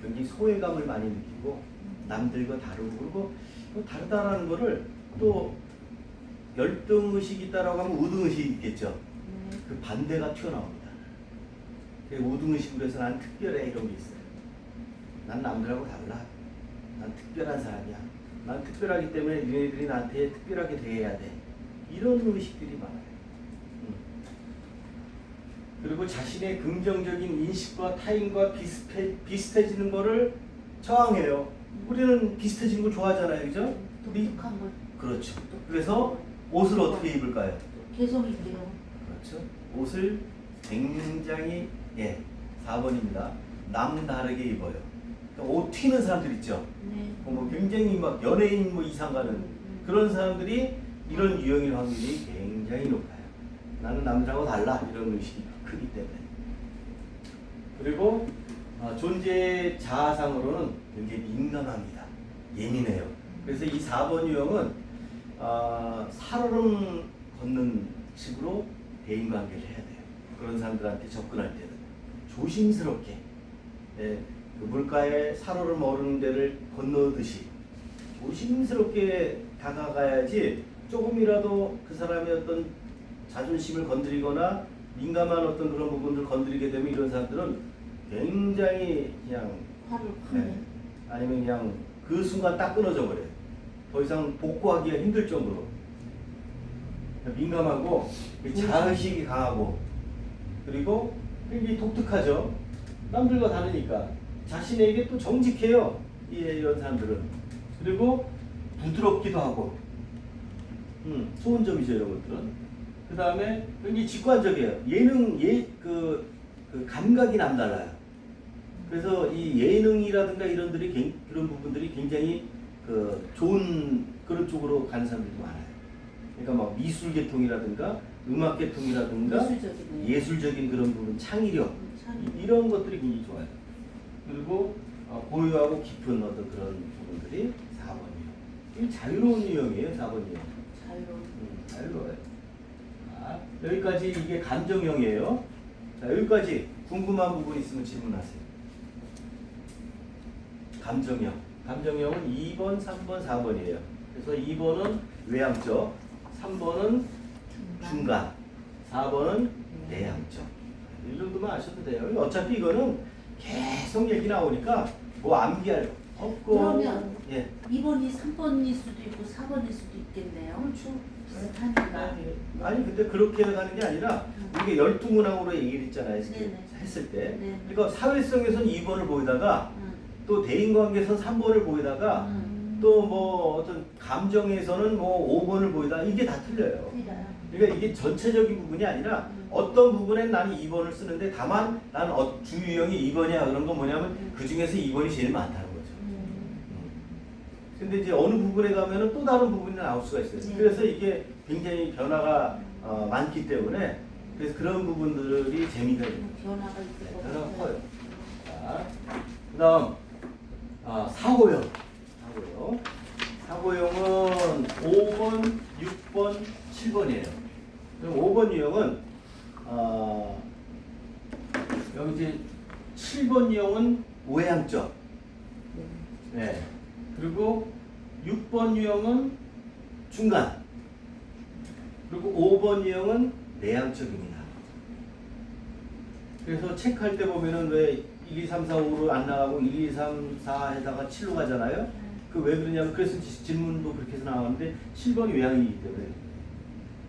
굉장히 소외감을 많이 느끼고 남들과 다르고, 그리고 다르다라는 거를 또 열등의식이 있다라고 하면 우등의식이 있겠죠. 그 반대가 튀어나옵니다. 우등의식으로 해서 난 특별해, 이런 게 있어요. 난 남들하고 달라. 난 특별한 사람이야. 난 특별하기 때문에 너희들이 나한테 특별하게 대해야 돼. 이런 의식들이 많아요. 그리고 자신의 긍정적인 인식과 타인과 비슷해지는 거를 저항해요. 우리는 비슷해지는 걸 좋아하잖아요, 그죠? 독특한 걸 그렇죠. 그래서 옷을 어떻게 입을까요? 개성 있게요. 그렇죠. 옷을 굉장히 4번입니다. 남다르게 입어요. 그러니까 옷 튀는 사람들 있죠. 네. 뭐 굉장히 막 연예인 뭐 이상 가는 그런 사람들이 이런 유형일 확률이 굉장히 높아요. 나는 남들하고 달라, 이런 의식이 크기 때문에. 그리고 존재의 자아상으로는 굉장히 민감합니다. 예민해요. 그래서 이 4번 유형은 살얼음 걷는 식으로 대인관계를 해야 돼요. 그런 사람들한테 접근할 때는 조심스럽게, 그 물가에 살얼음 오르는 데를 건너듯이 조심스럽게 다가가야지, 조금이라도 그 사람의 어떤 자존심을 건드리거나 민감한 어떤 그런 부분들을 건드리게 되면 이런 사람들은 굉장히 그냥 화를 푸네. 아니면 그냥 그 순간 딱 끊어져 버려요. 더 이상 복구하기가 힘들 정도로 민감하고 자의식이 강하고, 그리고 굉장히 독특하죠. 남들과 다르니까 자신에게 또 정직해요, 이런 사람들은. 그리고 부드럽기도 하고, 좋은 점이죠, 이런 것들은. 그 다음에 굉장히 직관적이에요. 그 감각이 남달라요. 그래서 이 예능이라든가 그런 부분들이 굉장히 좋은 그런 쪽으로 가는 사람들이 많아요. 그러니까 막 미술 계통이라든가 음악 계통이라든가 예술적인 그런 부분, 창의력, 이런 것들이 굉장히 좋아요. 그리고 고유하고 깊은 어떤 그런 부분들이 4번이에요. 이 자유로운 유형이에요, 4번 유형. 자유로운. 자유로워요. 여기까지 이게 감정형이에요. 자, 여기까지 궁금한 부분 있으면 질문하세요. 감정형. 감정형은 2번, 3번, 4번이에요. 그래서 2번은 외향적, 3번은 중간, 4번은 내향적. 이 정도만 아셔도 돼요. 어차피 이거는 계속 얘기 나오니까 뭐 암기할 거 없고. 그러면 예. 2번이 3번일 수도 있고 4번일 수도 있겠네요. 그렇죠. 비슷하니까. 아니 근데 그렇게 가는 게 아니라 이게 12문항으로 얘기를 했잖아요. 네네. 했을 때. 네. 그러니까 사회성에서는 2번을 보이다가 응. 또 대인관계에서는 3번을 보이다가 응. 또 뭐 어떤 감정에서는 뭐 5번을 보이다 이게 다 틀려요. 틀려요. 그러니까 이게 전체적인 부분이 아니라 어떤 부분엔 나는 2번을 쓰는데 다만 나는 주유형이 2번이야 그런 건 뭐냐면 그 중에서 2번이 제일 많다는 거죠. 근데 이제 어느 부분에 가면은 또 다른 부분이 나올 수가 있어요. 네. 그래서 이게 굉장히 변화가 많기 때문에 그래서 그런 부분들이 재미가 있는 거죠. 변화가 있을 네, 것 변화가 같아요. 커요. 자, 그다음 사고형. 사고형은 5번, 6번, 7번이에요. 그럼 5번 유형은 여기 이제 7번 유형은 외향적. 네. 그리고 6번 유형은 중간. 그리고 5번 유형은 내향적입니다. 그래서 체크할 때 보면은 왜 1, 2, 3, 4, 5로 안 나가고 1, 2, 3, 4에다가 7로 가잖아요. 그 왜 그러냐면 그래서 질문도 그렇게 해서 나왔는데 7번이 외향이기 때문에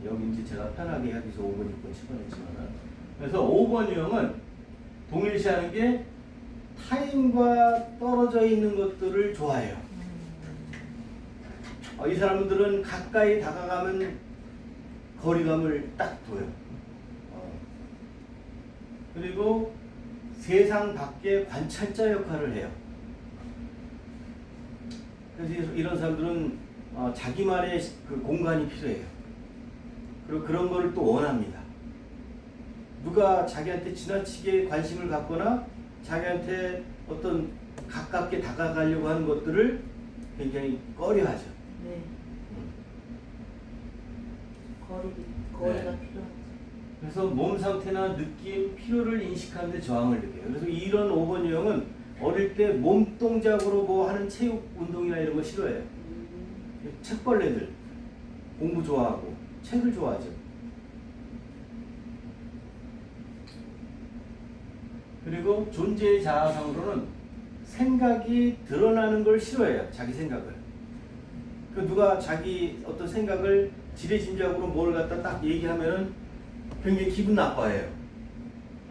여기 이제 제가 편하게 하기 위해서 5번, 6번, 7번 했지만은 그래서 5번 유형은 동일시하는 게 타인과 떨어져 있는 것들을 좋아해요. 이 사람들은 가까이 다가가면 거리감을 딱 둬요. 그리고 세상 밖의 관찰자 역할을 해요. 그래서 이런 사람들은 자기만의 그 공간이 필요해요. 그리고 그런 거를 또 원합니다. 누가 자기한테 지나치게 관심을 갖거나 자기한테 어떤 가깝게 다가가려고 하는 것들을 굉장히 꺼려하죠. 네. 거리가 네. 필요하죠. 그래서 몸 상태나 느낌, 필요를 인식하는 데 저항을 느껴요. 그래서 이런 5번 유형은 어릴 때 몸 동작으로 뭐 하는 체육 운동이나 이런 거 싫어해요. 책벌레들 공부 좋아하고 책을 좋아하죠. 그리고 존재의 자아상으로는 생각이 드러나는 걸 싫어해요. 자기 생각을. 그 누가 자기 어떤 생각을 지레짐작으로 뭘 갖다 딱 얘기하면은 굉장히 기분 나빠해요.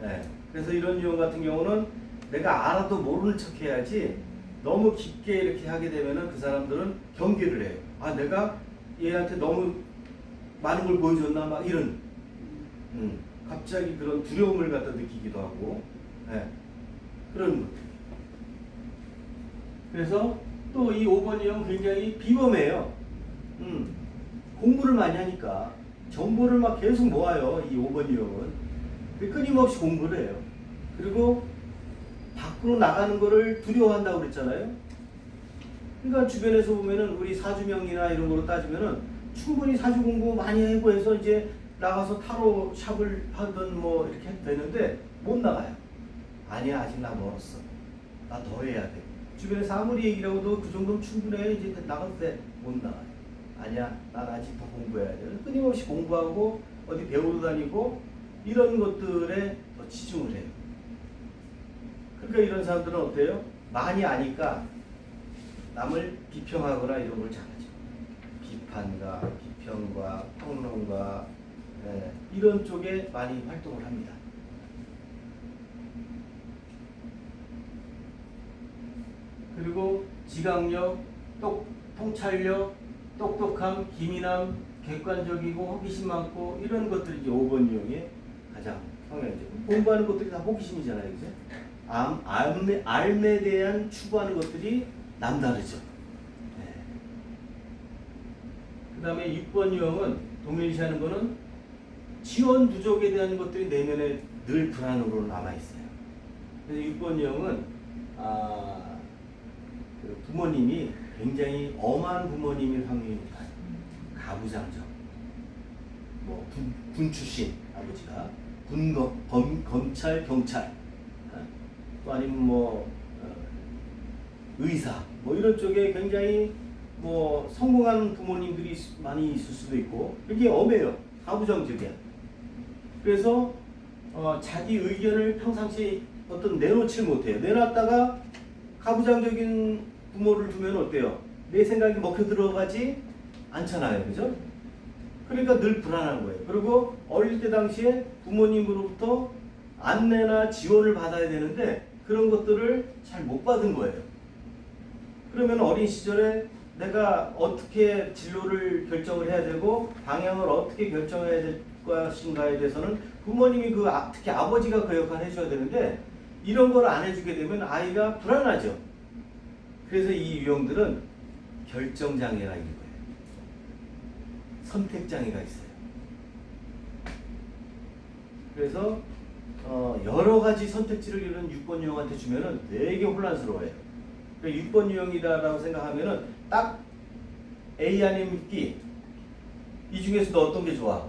네. 그래서 이런 유형 같은 경우는 내가 알아도 모르는 척 해야지 너무 깊게 이렇게 하게 되면은 그 사람들은 경계를 해요. 내가 얘한테 너무 많은 걸 보여줬나 막 이런 갑자기 그런 두려움을 갖다 느끼기도 하고 네. 그런 것. 그래서 또 이 5번 유형은 굉장히 비범해요. 공부를 많이 하니까 정보를 막 계속 모아요. 이 5번 유형은 끊임없이 공부를 해요. 그리고 밖으로 나가는 거를 두려워한다고 그랬잖아요. 그러니까 주변에서 보면은 우리 사주명이나 이런 거로 따지면은 충분히 사주 공부 많이 하고 해서 이제 나가서 타로 샵을 하든 뭐 이렇게 해도 되는데 못 나가요. 아니야, 아직 나 멀었어. 나 더 해야 돼. 주변에서 아무리 얘기를 하고도 그 정도면 충분해. 이제 나가도 돼. 못 나가요. 아니야, 난 아직 더 공부해야 돼. 끊임없이 공부하고 어디 배우러 다니고 이런 것들에 더 치중을 해요. 그러니까 이런 사람들은 어때요? 많이 아니까 남을 비평하거나 이런 걸 잘하죠. 비판과 비평과 평론과 이런 쪽에 많이 활동을 합니다. 그리고 지각력, 통찰력, 똑똑함, 기민함, 객관적이고 호기심 많고 이런 것들이 이제 5번 유형의 가장 성향이죠. 공부하는 것들이 다 호기심이잖아요, 그죠? 삶에 대한 추구하는 것들이 남다르죠. 네. 그 다음에 6번 유형은 동일시하는 거는 지원 부족에 대한 것들이 내면에 늘 불안으로 남아있어요. 그래서 6번 유형은 그 부모님이 굉장히 엄한 부모님일 확률이 높아요. 가부장적. 뭐 군 출신 아버지가 검찰, 경찰, 또 아니면 뭐 의사, 뭐 이런 쪽에 굉장히 뭐 성공한 부모님들이 많이 있을 수도 있고 이게 엄해요. 가부장적이야. 그래서 자기 의견을 평상시 어떤 내놓질 못해요. 내놨다가 가부장적인 부모를 두면 어때요? 내 생각이 먹혀 들어가지 않잖아요. 그죠? 그러니까 늘 불안한 거예요. 그리고 어릴 때 당시에 부모님으로부터 안내나 지원을 받아야 되는데 그런 것들을 잘 못 받은 거예요. 그러면 어린 시절에 내가 어떻게 진로를 결정을 해야 되고 방향을 어떻게 결정해야 될 것인가에 대해서는 부모님이 특히 아버지가 그 역할을 해줘야 되는데 이런 걸 안 해주게 되면 아이가 불안하죠. 그래서 이 유형들은 결정장애가 있는 거예요. 선택장애가 있어요. 그래서 여러 가지 선택지를 이런 6번 유형한테 주면은 되게 혼란스러워요. 6번 유형이다라고 생각하면은 딱 A 아니면 B 이 중에서도 어떤 게 좋아?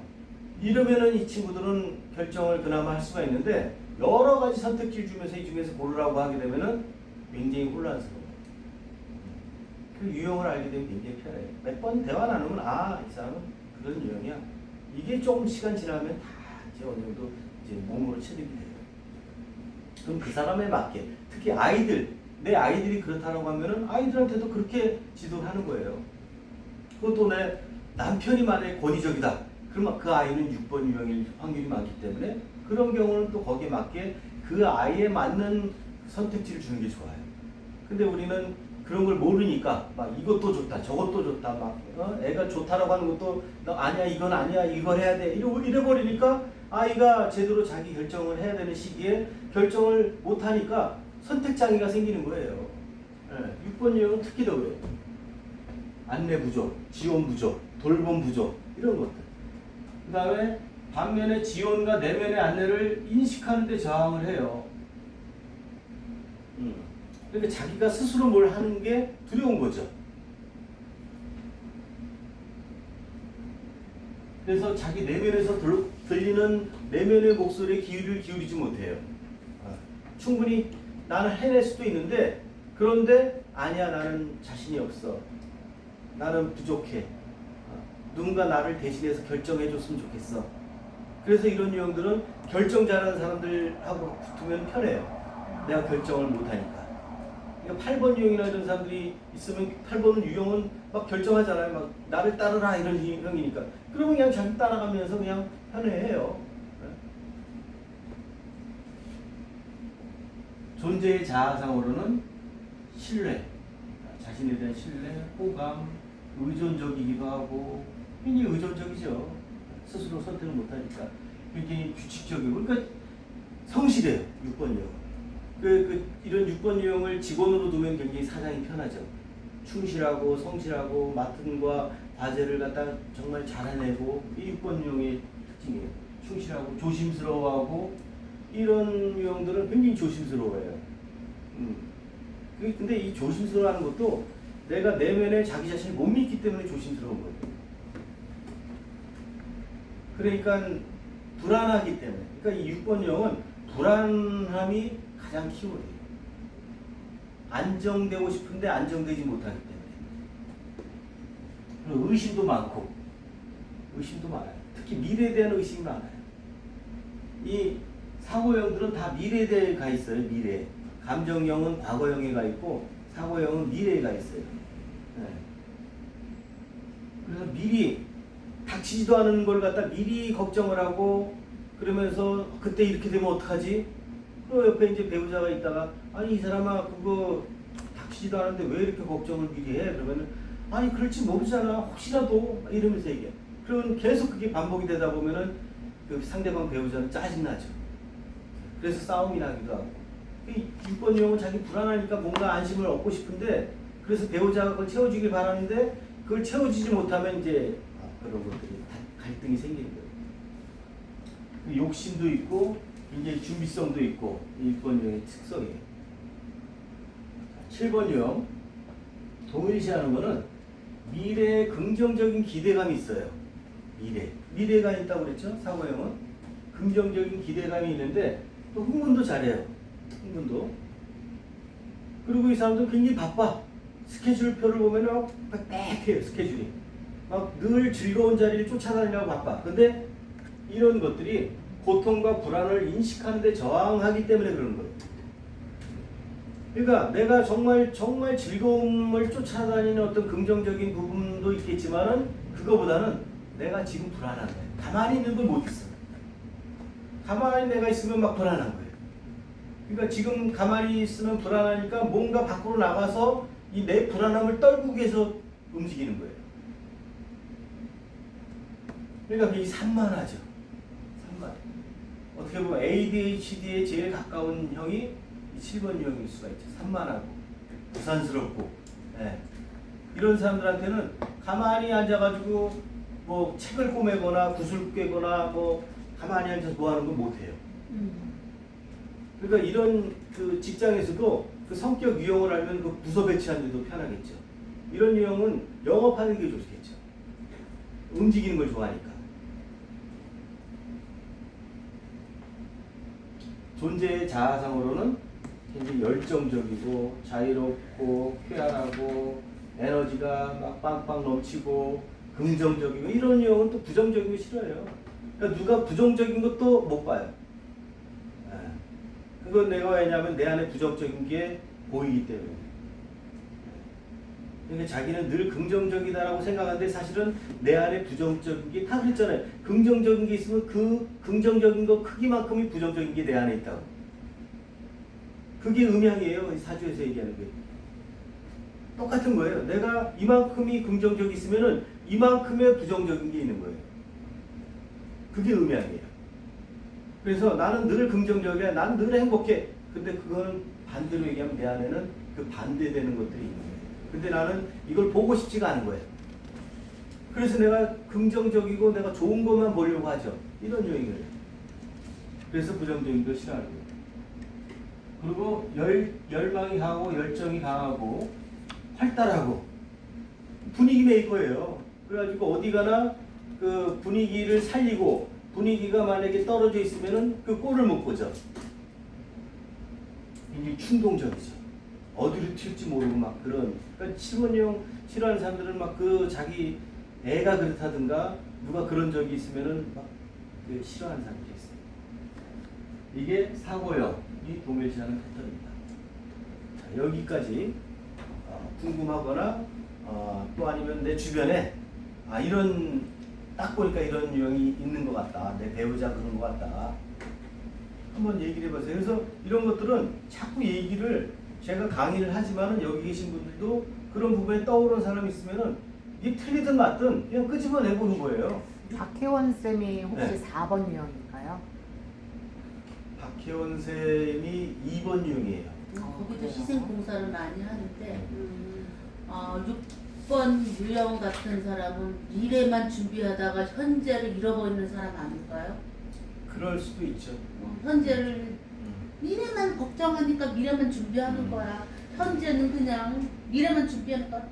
이러면은 이 친구들은 결정을 그나마 할 수가 있는데 여러 가지 선택지를 주면서 이 중에서 고르라고 하게 되면은 굉장히 혼란스러워. 그 유형을 알게 되면 굉장히 편해요. 몇 번 대화 나누면 이 사람은 그런 유형이야. 이게 조금 시간 지나면 다 이제 어느 정도 이제 몸으로 체득이 돼요. 그럼 그 사람에 맞게 특히 내 아이들이 그렇다라고 하면은 아이들한테도 그렇게 지도를 하는 거예요. 그것도 내 남편이 만약에 권위적이다. 그러면 그 아이는 6번 유형일 확률이 많기 때문에 그런 경우는 또 거기에 맞게 그 아이에 맞는 선택지를 주는 게 좋아요. 근데 우리는 그런 걸 모르니까 막 이것도 좋다, 저것도 좋다, 막 애가 좋다라고 하는 것도 너 아니야, 이건 아니야, 이걸 해야 돼 이래 버리니까 아이가 제대로 자기 결정을 해야 되는 시기에 결정을 못 하니까 선택장애가 생기는 거예요. 6번 유형은 특히 더 그래요. 안내 부족, 지원 부족, 돌봄 부족 이런 것들. 그 다음에 반면에 지원과 내면의 안내를 인식하는 데 저항을 해요. 그러니까 자기가 스스로 뭘 하는 게 두려운 거죠. 그래서 자기 내면에서 들리는 내면의 목소리에 귀를 기울이지 못해요. 충분히 나는 해낼 수도 있는데 그런데 아니야, 나는 자신이 없어. 나는 부족해. 누군가 나를 대신해서 결정해 줬으면 좋겠어. 그래서 이런 유형들은 결정 잘하는 사람들하고 붙으면 편해요. 내가 결정을 못하니까. 그러니까 8번 유형이나 이런 사람들이 있으면 8번 유형은 막 결정하잖아요. 막 나를 따르라 이런 유형이니까. 그러면 그냥 자기 따라가면서 그냥 편해해요. 존재의 자아상으로는 신뢰, 자신에 대한 신뢰, 호감, 의존적이기도 하고 굉장히 의존적이죠. 스스로 선택을 못하니까 굉장히 규칙적이고 그러니까 성실해요. 6번 유형. 이런 6번 유형을 직원으로 두면 굉장히 사장이 편하죠. 충실하고 성실하고 맡은 과 과제를 갖다 정말 잘 해내고 이 6번 유형의 특징이에요. 충실하고 조심스러워하고 이런 유형들은 굉장히 조심스러워해요. 근데 이 조심스러워하는 것도 내가 내면에 자기 자신을 못 믿기 때문에 조심스러운 거예요. 그러니까 불안하기 때문에. 그러니까 이 6번 유형은 불안함이 가장 키워드예요. 안정되고 싶은데 안정되지 못하기 때문에. 그리고 의심도 많고, 의심도 많아요. 특히 미래에 대한 의심이 많아요. 이 사고형들은 다 미래에 대해 가 있어요. 미래. 감정형은 과거형에 가 있고 사고형은 미래에 가 있어요. 그래서 미리 닥치지도 않은 걸 갖다 미리 걱정을 하고 그러면서 그때 이렇게 되면 어떡하지? 그 옆에 이제 배우자가 있다가 아니 이 사람아 그거 닥치지도 않았는데 왜 이렇게 걱정을 미리 해? 그러면은 아니 그럴지 모르잖아 혹시라도 이러면서 얘기해. 그러면 계속 그게 반복이 되다 보면은 그 상대방 배우자는 짜증나죠. 그래서 싸움이 나기도 하고. 이 6번 유형은 자기 불안하니까 뭔가 안심을 얻고 싶은데 그래서 배우자가 그걸 채워주길 바라는데 그걸 채워주지 못하면 이제 그런 것들이 갈등이 생기는 거예요. 욕심도 있고 굉장히 준비성도 있고 6번 유형의 특성이에요. 7번 유형 동일시하는 거는 미래에 긍정적인 기대감이 있어요. 미래가 있다고 그랬죠? 사고형은 긍정적인 기대감이 있는데 또 흥분도 잘해요. 흥분도. 그리고 이 사람도 굉장히 바빠. 스케줄표를 보면 막 빽빽해요. 스케줄이. 막 늘 즐거운 자리를 쫓아다니려고 바빠. 근데 이런 것들이 고통과 불안을 인식하는 데 저항하기 때문에 그러는 거예요. 그러니까 내가 정말 즐거움을 쫓아다니는 어떤 긍정적인 부분도 있겠지만은 그거보다는 내가 지금 불안한 거예요. 가만히 있는 걸 못 있어. 가만히 내가 있으면 막 불안한 거예요. 그러니까 지금 가만히 있으면 불안하니까 뭔가 밖으로 나가서 이 내 불안함을 떨구기 위해서 움직이는 거예요. 그러니까 그게 산만하죠. 산만. 어떻게 보면 ADHD에 제일 가까운 형이 이 7번 유형일 수가 있죠. 산만하고 부산스럽고. 예. 이런 사람들한테는 가만히 앉아가지고 뭐 책을 꼬매거나 구슬 꿰거나 뭐 가만히 앉아서 뭐 하는 거 못해요. 그러니까 이런 그 직장에서도 그 성격 유형을 알면 그 부서 배치하는 데도 편하겠죠. 이런 유형은 영업하는 게 좋겠죠. 움직이는 걸 좋아하니까. 존재의 자아상으로는 굉장히 열정적이고 자유롭고 쾌활하고 에너지가 막 빵빵 넘치고 긍정적이고 이런 유형은 또 부정적인 거 싫어해요. 그러니까 누가 부정적인 것도 못 봐요. 그건 내가 왜냐하면 내 안에 부정적인 게 보이기 때문에. 그러니까 자기는 늘 긍정적이다라고 생각하는데 사실은 내 안에 부정적인 게 다 그랬잖아요. 긍정적인 게 있으면 그 긍정적인 거 크기만큼이 부정적인 게 내 안에 있다고. 그게 음양이에요. 이 사주에서 얘기하는 게. 똑같은 거예요. 내가 이만큼이 긍정적이 있으면은 이만큼의 부정적인 게 있는 거예요. 그게 음양이에요. 그래서 나는 늘 긍정적이야. 나는 늘 행복해. 근데 그거는 반대로 얘기하면 내 안에는 그 반대되는 것들이 있는 거예요. 근데 나는 이걸 보고 싶지가 않은 거예요. 그래서 내가 긍정적이고 내가 좋은 것만 보려고 하죠. 이런 유형이에요. 그래서 부정적인 걸 싫어하는 거예요. 그리고 열망이 강하고 열정이 강하고 활달하고 분위기 메이커예요. 그래가지고 어디 가나 그 분위기를 살리고 분위기가 만약에 떨어져 있으면은 그 꼴을 못 보죠. 굉장히 충동적이죠. 어디로 튈지 모르고 막 그런. 그러니까 7번형 싫어하는 사람들은 막 그 자기 애가 그렇다든가 누가 그런 적이 있으면은 막 그 싫어하는 사람들이 있어요. 이게 사고형이 도멸시하는 패턴입니다. 자, 여기까지 궁금하거나 또 아니면 내 주변에 이런 딱 보니까 이런 유형이 있는 것 같다. 내 배우자 그런 것 같다. 한번 얘기를 해보세요. 그래서 이런 것들은 자꾸 얘기를 제가 강의를 하지만은 여기 계신 분들도 그런 부분에 떠오르는 사람이 있으면은 이게 틀리든 맞든 그냥 끄집어내보는 거예요. 박혜원 쌤이 혹시 네. 4번 유형인가요? 박혜원 쌤이 2번 유형이에요. 거기도 그래요? 희생봉사를 많이 하는데 6번 유형 같은 사람은 미래만 준비하다가 현재를 잃어버리는 사람 아닐까요? 그럴 수도 있죠. 현재를 미래만 걱정하니까 미래만 준비하는 거야. 현재는 그냥 미래만 준비하니까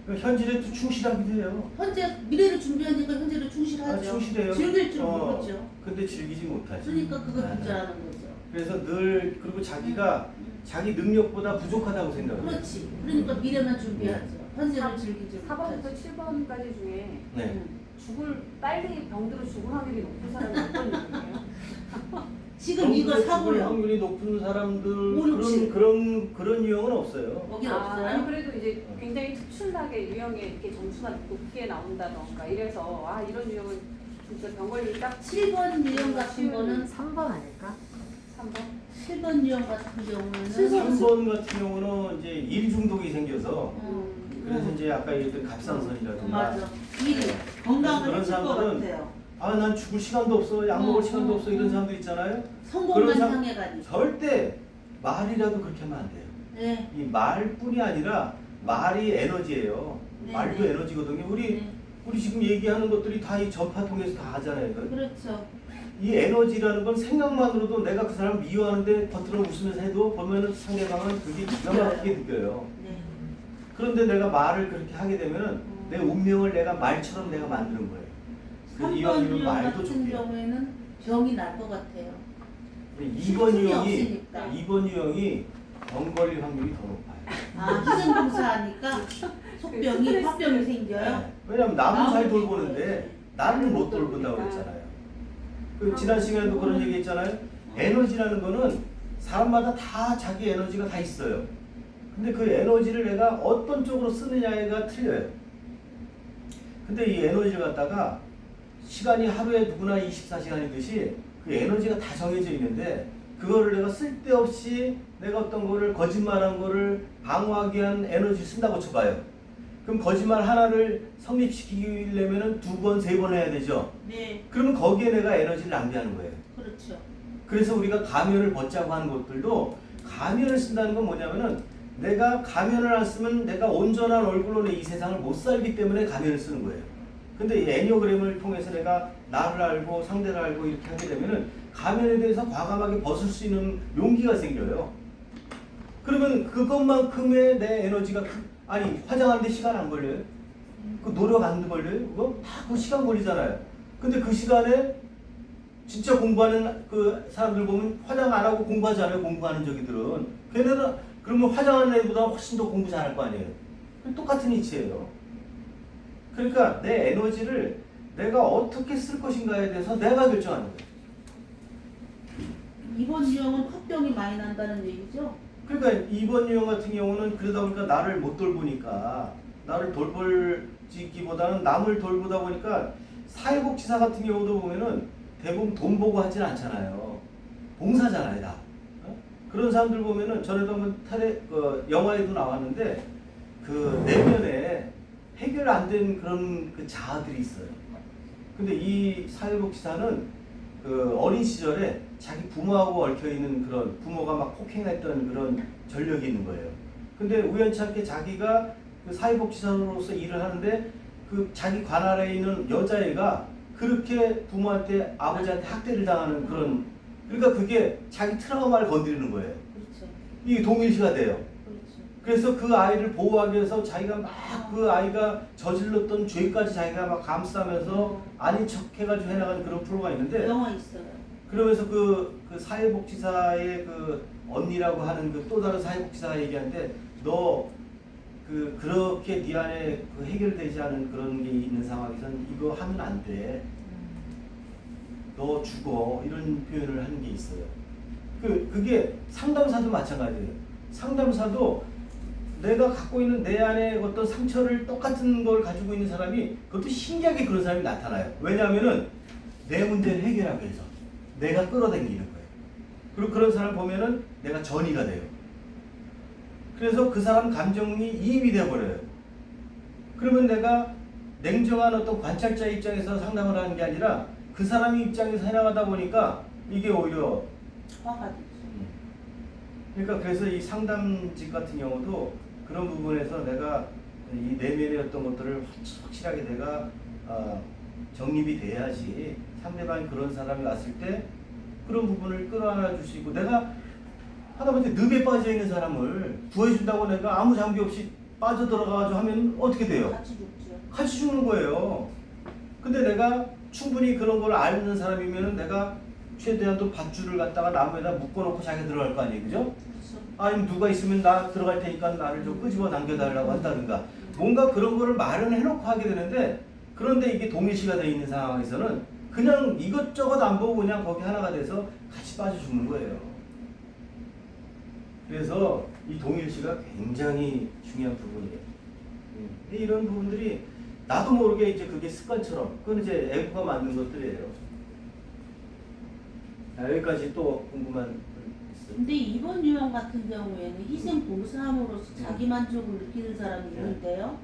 현실에 또 충실하기도 해요. 현재 미래를 준비하니까 현재를 충실하죠. 충실해요. 즐길 줄 모르죠. 근데 즐기지 못하지. 그러니까 그거 부자라는 거죠. 그래서 늘 그리고 자기가 자기 능력보다 부족하다고 생각해요. 그렇지. 그러니까 미래만 준비하죠. 현재를 즐기지 4번부터 못하죠. 7번까지 중에 네. 빨리 병들어 죽을 확률이 높은 사람이 어떤 유형이에요? 지금 이거 죽을 사고요. 확률이 높은 사람들 오륙치. 그런 유형은 없어요. 거긴 아니 없어요. 그래도 이제 굉장히 특출나게 유형에 이렇게 점수가 높게 나온다던가 이래서 이런 유형은 진짜 병 걸릴 딱 7번 유형 같은 거는 3번 아닐까? 3번? 7번 유형 같은 경우는 3번 같은 경우는 이제 일 중독이 생겨서 그래서 음. 이제 아까 얘기했던 갑상선이라든가 맞아. 일 건강을 그런 해줄 것 사람들은 같아요. 난 죽을 시간도 없어, 약 먹을 시간도 없어 이런 사람들 있잖아요. 성공만 그런 사람 향해 가니까. 절대 말이라도 그렇게 하면 안 돼요. 네. 이 말뿐이 아니라 말이 에너지예요. 네, 말도 네. 에너지거든요. 네. 우리 지금 얘기하는 것들이 다 이 전파 통해서 다 하잖아요. 그렇죠. 이 에너지라는 건 생각만으로도 내가 그 사람 미워하는데 겉으로 웃으면서 해도 보면은 상대방은 그게 기가 막히게 느껴요. 네. 그런데 내가 말을 그렇게 하게 되면은 내 운명을 내가 말처럼 내가 만드는 거예요. 그래서 3번 이왕이면 유형 말도 같은 좋게. 경우에는 병이 날 것 같아요. 2번 쉼이 유형이 없으니까. 2번 유형이 병 걸릴 확률이 더 높아요. 아, 희생봉사하니까 속병이, 스트레스. 화병이 생겨요? 네. 왜냐면 남은 잘 남은 돌보는데 나는 못 돌본다고 그랬잖아요. 그 지난 시간에도 그런 얘기 했잖아요. 에너지라는 거는 사람마다 다 자기 에너지가 다 있어요. 근데 그 에너지를 내가 어떤 쪽으로 쓰느냐가 틀려요. 근데 이 에너지를 갖다가 시간이 하루에 누구나 24시간이듯이 그 에너지가 다 정해져 있는데 그거를 내가 쓸데없이 내가 어떤 거를 거짓말한 거를 방어하기 위한 에너지 쓴다고 쳐봐요. 그럼 거짓말 하나를 성립시키려면은 2번, 3번 해야 되죠. 네, 그러면 거기에 내가 에너지를 낭비하는 거예요. 그렇죠. 그래서 우리가 가면을 벗자고 하는 것들도 가면을 쓴다는 건 뭐냐면은 내가 가면을 안 쓰면 내가 온전한 얼굴로 내 이 세상을 못 살기 때문에 가면을 쓰는 거예요. 근데 이 애니어그램을 통해서 내가 나를 알고 상대를 알고 이렇게 하게 되면은 가면에 대해서 과감하게 벗을 수 있는 용기가 생겨요. 그러면 그것만큼의 내 에너지가 아니 화장하는데 시간 안 걸려요? 그 노력 안 걸려요? 그거 다 그 시간 걸리잖아요. 근데 그 시간에 진짜 공부하는 그 사람들 보면 화장 안 하고 공부하잖아요. 공부하는 저기들은 걔네는 그러면 화장하는 애보다 훨씬 더 공부 잘할 거 아니에요. 똑같은 이치예요. 그러니까 내 에너지를 내가 어떻게 쓸 것인가에 대해서 내가 결정하는 거예요. 이번 유형은 화병이 많이 난다는 얘기죠? 그러니까 이번 유형 같은 경우는 그러다 보니까 나를 못 돌보니까 나를 돌볼지기보다는 남을 돌보다 보니까 사회복지사 같은 경우도 보면은 대부분 돈 보고 하진 않잖아요. 봉사잖아요, 다. 어? 그런 사람들 보면은 전에도 한번 영화에도 나왔는데 그 내면에 해결 안 된 그런 그 자아들이 있어요. 근데 이 사회복지사는 그 어린 시절에 자기 부모하고 얽혀 있는 그런 부모가 막 폭행했던 그런 전력이 있는 거예요. 근데 우연찮게 자기가 그 사회복지사로서 일을 하는데 그 자기 관할에 있는 여자애가 그렇게 부모한테 아버지한테 학대를 당하는 그런 그러니까 그게 자기 트라우마를 건드리는 거예요. 그렇죠. 이게 동일시가 돼요. 그렇죠. 그래서 그 아이를 보호하기 위해서 자기가 막 그 아이가 저질렀던 죄까지 자기가 막 감싸면서 아닌 척 해가지고 해나가는 그런 프로가 있는데 영화 있어요. 그러면서 그 사회복지사의 그 언니라고 하는 그 또 다른 사회복지사가 얘기하는데 너 그렇게 네 안에 그 해결되지 않은 그런 게 있는 상황에서는 이거 하면 안 돼. 너 죽어. 이런 표현을 하는 게 있어요. 그게 상담사도 마찬가지예요. 상담사도 내가 갖고 있는 내 안에 어떤 상처를 똑같은 걸 가지고 있는 사람이 그것도 신기하게 그런 사람이 나타나요. 왜냐하면은 내 문제를 해결하기 위해서 내가 끌어당기는 거예요. 그리고 그런 사람 보면은 내가 전이가 돼요. 그래서 그 사람 감정이 이입이 되어버려요. 그러면 내가 냉정한 어떤 관찰자 입장에서 상담을 하는 게 아니라 그 사람의 입장에서 해나가다 보니까 이게 오히려 화가 되죠. 그러니까 그래서 이 상담직 같은 경우도 그런 부분에서 내가 이 내면의 어떤 것들을 확실하게 내가 정립이 돼야지 상대방이 그런 사람이 왔을 때 그런 부분을 끌어안아 줄 수 있고 내가 하다못해 늪에 빠져 있는 사람을 구해준다고 내가 아무 장비 없이 빠져들어가가지고 하면 어떻게 돼요? 같이 죽죠. 같이 죽는 거예요. 근데 내가 충분히 그런 걸 아는 사람이면은 내가 최대한 또 밧줄을 갖다가 나무에다 묶어놓고 자기가 들어갈 거 아니에요, 그죠? 그렇죠. 아니면 누가 있으면 나 들어갈 테니까 나를 좀 끄집어 당겨달라고 한다든가 뭔가 그런 거를 말은 해놓고 하게 되는데 그런데 이게 동일시가 돼 있는 상황에서는 그냥 이것저것 안 보고 그냥 거기 하나가 돼서 같이 빠져 죽는 거예요. 그래서 이 동일시가 굉장히 중요한 부분이에요. 이런 부분들이 나도 모르게 이제 그게 습관처럼 그건 이제 애구가 만든 것들이에요. 여기까지 또 궁금한 분 있어요? 근데 이번 유형 같은 경우에는 희생 봉사함으로써 자기 만족을 느끼는 사람이 있는데요.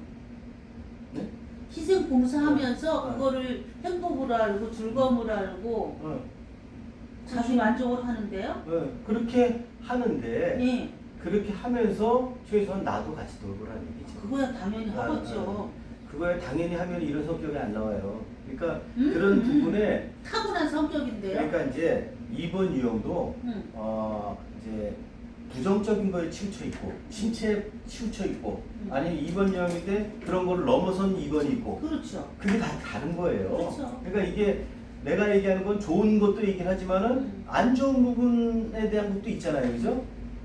네? 희생 봉사하면서 네. 그거를 행복으로 알고 즐거움으로 알고 자기 만족을 하는데요. 그렇게 하는데 네, 그렇게 하면서 최소한 나도 같이 돌보라는 얘기죠. 그거야 당연히 하겠죠. 그거야 당연히 하면 이런 성격이 안 나와요. 그러니까 음, 그런 부분에 타고난 성격인데요. 그러니까 이제 2번 유형도 이제 부정적인 거에 치우쳐 있고 신체에 치우쳐 있고 아니면 2번 유형인데 그런 거를 넘어선 2번이 있고 그렇죠. 그게 다 다른 거예요. 그렇죠. 그러니까 이게 내가 얘기하는 건 좋은 것도 얘기를 하지만은 안 좋은 부분에 대한 것도 있잖아요. 그죠?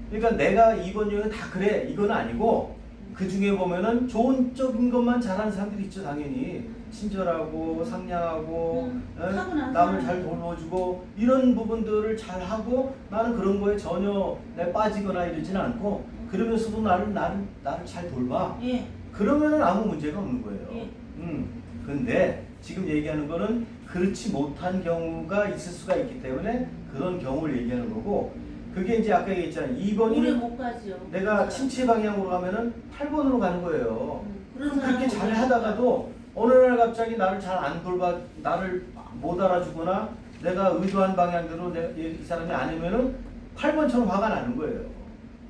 그러니까 내가 이번 유형은 다 그래. 이건 아니고 그 중에 보면은 좋은 쪽인 것만 잘하는 사람들이 있죠. 당연히. 친절하고 상냥하고 타고난 남을 사람. 잘 돌봐주고 이런 부분들을 잘 하고 나는 그런 거에 전혀 내 빠지거나 이러지는 않고 그러면서도 나를 잘 돌봐. 예. 그러면은 아무 문제가 없는 거예요. 예. 근데 지금 얘기하는 거는 그렇지 못한 경우가 있을 수가 있기 때문에 그런 경우를 얘기하는 거고 그게 이제 아까 얘기했잖아요. 오래 2번이 못 가죠. 내가 침체 방향으로 가면은 8번으로 가는 거예요. 그런 그렇게 사람은 잘 못 하다가도 어느 날 갑자기 나를 잘 안 돌봐, 나를 못 알아주거나 내가 의도한 방향대로 이 사람이 아니면은 8번처럼 화가 나는 거예요.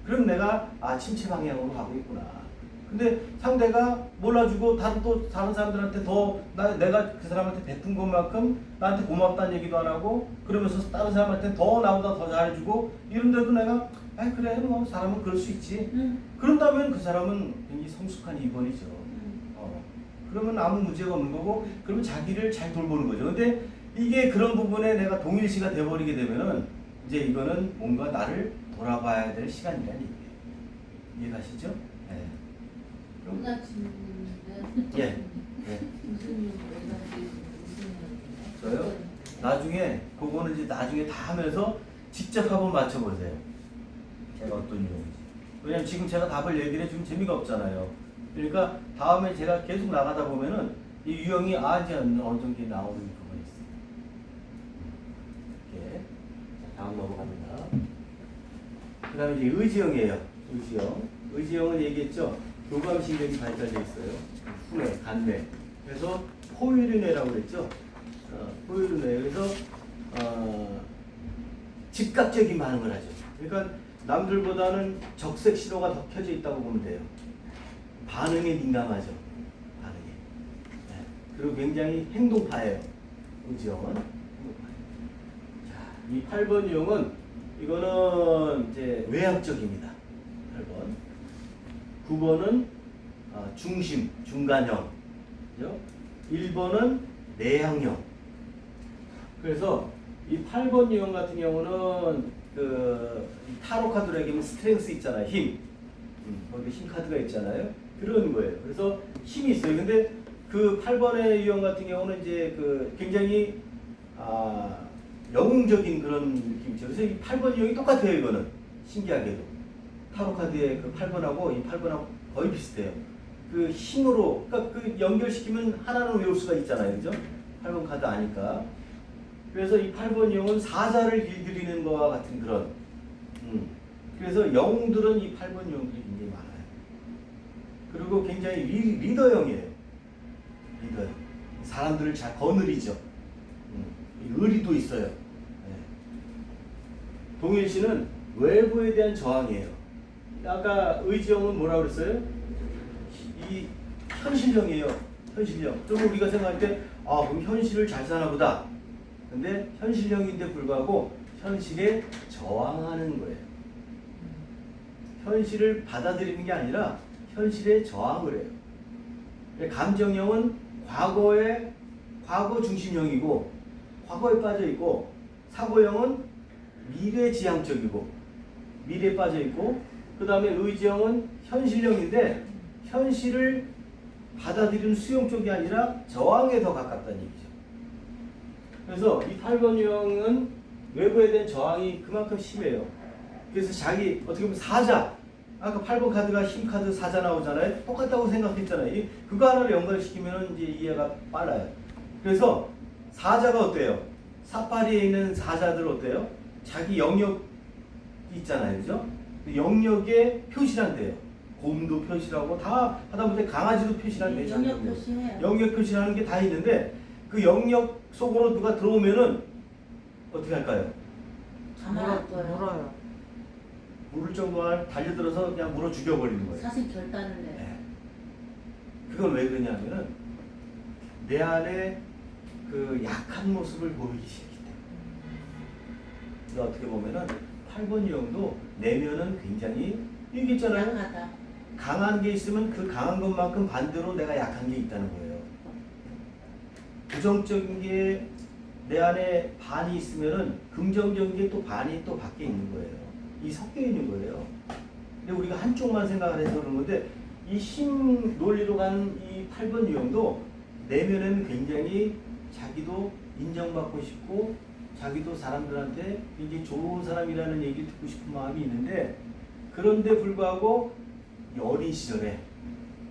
그럼 내가 침체 방향으로 가고 있구나. 근데 상대가 몰라주고 다른 사람들한테 내가 그 사람한테 베푼 것만큼 나한테 고맙다는 얘기도 안 하고 그러면서 다른 사람한테 더 나보다 더 잘해주고 이런데도 내가 그래 뭐 사람은 그럴 수 있지. 그런다면 그 사람은 굉장히 성숙한 2번이죠. 그러면 아무 문제가 없는 거고 그러면 자기를 잘 돌보는 거죠. 근데 이게 그런 부분에 내가 동일시가 돼버리게 되면은 이제 이거는 뭔가 나를 돌아봐야 될 시간이라는 얘기예요. 이해가시죠? 네. 그럼 나 지금 예. 무슨 일 해가지고 무슨 일 저요? 나중에 그거는 이제 나중에 다 하면서 직접 한번 맞춰보세요. 제가 어떤 유형인지. 왜냐면 지금 제가 답을 얘기를 해주면 재미가 없잖아요. 그러니까 다음에 제가 계속 나가다 보면은 이 유형이 이제 어느 정도 나오는 부분이 있어요. 이렇게. 자, 다음 넘어갑니다. 그 다음에 이제 의지형이에요. 의지형은 얘기했죠. 교감신경이 발달되어 있어요. 후뇌, 간뇌. 그래서 포유류뇌라고 그랬죠. 포유류뇌. 그래서 즉각적인 반응을 하죠. 그러니까 남들보다는 적색 신호가 더 켜져 있다고 보면 돼요. 반응에 민감하죠. 반응에. 네. 그리고 굉장히 행동파예요. 의지형은 행동파예요. 자, 이 8번 유형은 이거는 이제 외향적입니다. 8번. 9번은 중심, 중간형. 그죠? 1번은 내향형. 그래서 이 8번 유형 같은 경우는 그 타로 카드로 얘기하면 스트렝스 있잖아요. 힘. 거기 힘 카드가 있잖아요. 그런 거예요. 그래서 힘이 있어요. 근데 그 8번의 유형 같은 경우는 이제 그 굉장히 영웅적인 그런 느낌이죠. 그래서 이 8번 유형이 똑같아요. 이거는 신기하게도 타로 카드의 그 8번하고 이 8번하고 거의 비슷해요. 그 힘으로 그러니까 그 연결시키면 하나는 외울 수가 있잖아요. 그죠? 8번 카드 아니까. 그래서 이 8번 유형은 사자를 길들이는 것과 같은 그런 그래서 영웅들은 이 8번 유형들이 굉장히 많아요. 그리고 굉장히 리더형이에요. 리더형. 사람들을 잘 거느리죠. 의리도 있어요. 네. 동일시는 외부에 대한 저항이에요. 아까 의지형은 뭐라고 그랬어요? 이 현실형이에요. 현실형. 그럼 우리가 생각할 때 그럼 현실을 잘 사나 보다. 근데 현실형인데 불구하고 현실에 저항하는 거예요. 현실을 받아들이는 게 아니라 현실에 저항을 해요. 감정형은 과거 중심형이고 과거에 빠져 있고 사고형은 미래지향적이고 미래에 빠져 있고 그 다음에 의지형은 현실형인데 현실을 받아들이는 수용 쪽이 아니라 저항에 더 가깝다는 얘기죠. 그래서 이 8번 유형은 외부에 대한 저항이 그만큼 심해요. 그래서 자기 어떻게 보면 사자 아까 8번 카드가 힘 카드 사자 나오잖아요. 똑같다고 생각했잖아요. 그거 하나를 연결시키면 이제 이해가 빨라요. 그래서 사자가 어때요? 사파리에 있는 사자들 어때요? 자기 영역 있잖아요. 그죠? 영역에 표시한대요. 곰도 표시하고 다 하다 보니 강아지도 표시하는데 영역 표시해요. 영역 표시하는 게 다 있는데 그 영역 속으로 누가 들어오면은 어떻게 할까요? 가만할 거예요. 물어요. 물을 정도만 달려들어서 그냥 물어 죽여버리는 거예요. 사실 결단을 내. 네. 그건 왜 그러냐면은 내 안에 그 약한 모습을 보이기 시작했기 때문에. 어떻게 보면은 8번 유형도 내면은 굉장히 이게 있잖아요. 약하다. 강한 게 있으면 그 강한 것만큼 반대로 내가 약한 게 있다는 거예요. 부정적인 게 내 안에 반이 있으면은 긍정적인 게 또 반이 또 밖에 있는 거예요. 이 섞여 있는 거예요. 근데 우리가 한쪽만 생각을 해서 그런 건데 이 힘 논리로 간 이 8번 유형도 내면에는 굉장히 자기도 인정받고 싶고 자기도 사람들한테 굉장히 좋은 사람이라는 얘기를 듣고 싶은 마음이 있는데 그런데 불구하고 이 어린 시절에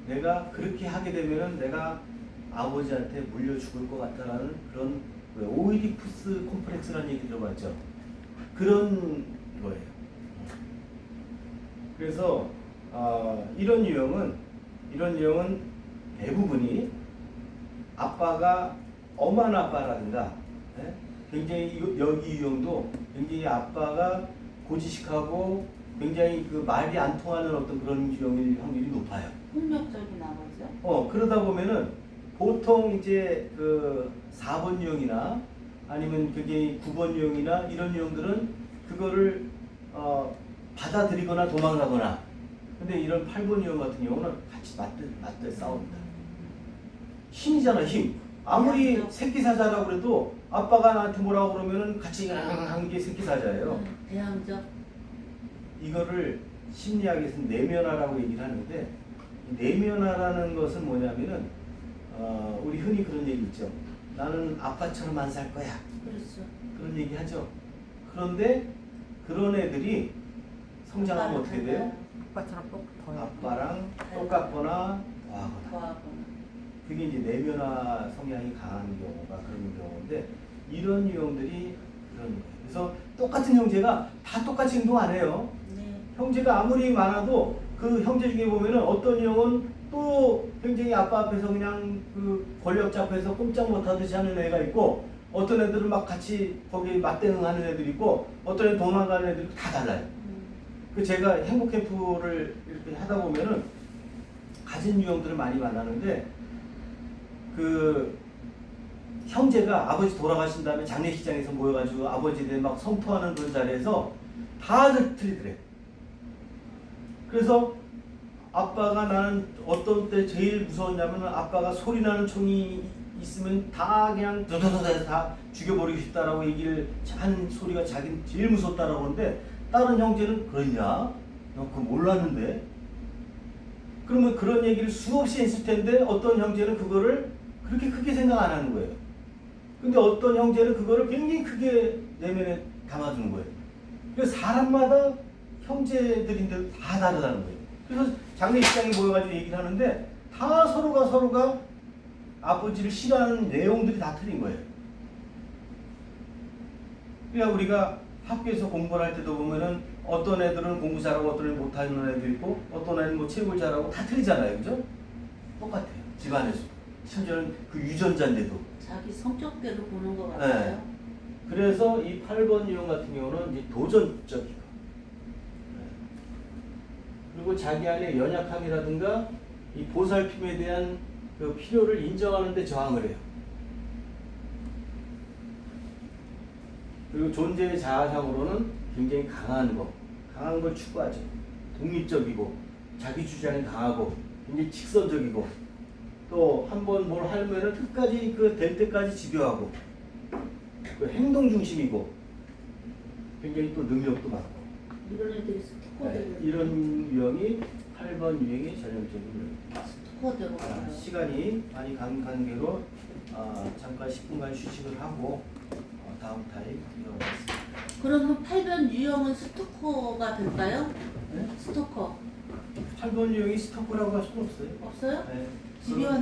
내가 그렇게 하게 되면은 내가 아버지한테 물려 죽을 것 같다라는 그런 오이디푸스 콤플렉스라는 얘기 들어봤죠? 그런 거예요. 그래서 이런 유형은 대부분이 아빠가 엄한 아빠라든가 굉장히 여기 유형도 굉장히 아빠가 고지식하고 굉장히 그 말이 안 통하는 어떤 그런 유형일 확률이 높아요. 폭력적인 아버지요? 그러다 보면은 보통 이제 그 4번 유형이나 아니면 굉장히 9번 유형이나 이런 유형들은 그거를 받아들이거나 도망가거나 근데 이런 8번 유형 같은 경우는 같이 맞대 싸웁니다. 힘이잖아, 힘. 아무리 새끼 사자라고 그래도 아빠가 나한테 뭐라고 그러면은 같이 하는 게 새끼 사자예요. 대항적. 이거를 심리학에서는 내면화라고 얘기를 하는데 이 내면화라는 것은 뭐냐면은 우리 흔히 그런 얘기 있죠. 나는 아빠처럼 안 살 거야. 그렇죠. 그런 얘기 하죠. 그런데 그런 애들이 성장하면 어떻게 돼요? 아빠처럼 꼭 더요. 아빠랑 똑같거나 더하거나. 좋아하거나. 그게 이제 내면화 성향이 강한 경우가 그런 경우인데 이런 유형들이 그런 거예요. 그래서 똑같은 형제가 다 똑같이 행동 안 해요. 네. 형제가 아무리 많아도 그 형제 중에 보면은 어떤 형은 또 굉장히 아빠 앞에서 그냥 그 권력자 앞에서 꼼짝 못하듯이 하는 애가 있고 어떤 애들은 막 같이 거기 맞대응하는 애들이 있고 어떤 애는 도망가는 애들이 다 달라요. 그 제가 행복 캠프를 이렇게 하다 보면은 가진 유형들을 많이 만나는데 그 형제가 아버지 돌아가신 다음에 장례식장에서 모여가지고 아버지에 대해 막 성토하는 그런 자리에서 다들 틀리더래. 그래서 아빠가 나는 어떤 때 제일 무서웠냐면 아빠가 소리나는 총이 있으면 다 그냥 도도도도해서 다 죽여버리고 싶다라고 얘기를 한 소리가 자기는 제일 무섭다라고 하는데 다른 형제는 그러냐? 너 그거 몰랐는데? 그러면 그런 얘기를 수없이 했을 텐데 어떤 형제는 그거를 그렇게 크게 생각 안 하는 거예요. 근데 어떤 형제는 그거를 굉장히 크게 내면에 담아두는 거예요. 그래서 사람마다 형제들인데 다 다르다는 거예요. 그래서 장례식장에 모여가지고 얘기를 하는데 다 서로가 아버지를 싫어하는 내용들이 다 틀린 거예요. 그러니까 우리가 학교에서 공부를 할 때도 보면은 어떤 애들은 공부 잘하고 어떤 애는 못하는 애도 있고 어떤 애는 뭐 체육을 잘하고 다 틀리잖아요. 그죠? 똑같아요. 집안에서. 심지어는 그 유전자인데도. 자기 성격대로 보는 것 같아요. 네. 그래서 이 8번 유형 같은 경우는 이제 도전적이고 그리고 자기 안에 연약함이라든가 이 보살핌에 대한 그 필요를 인정하는 데 저항을 해요. 그리고 존재의 자아상으로는 굉장히 강한 걸 추구하죠. 독립적이고 자기 주장이 강하고 굉장히 직선적이고 또 한번 뭘 하면은 끝까지 그 될 때까지 집요하고 그 행동 중심이고 굉장히 또 능력도 많고 이런 애들이 스토커대로. 이런 유형이 8번 유형의 전형적인 스토커대로. 시간이 많이 간 관계로 잠깐 10분간 휴식을 하고 다음 타임 이어가겠습니다. 그러면 8번 유형은 스토커가 될까요? 네? 스토커. 8번 유형이 스토커라고 할 수는 없어요. 없어요? 네. 집요한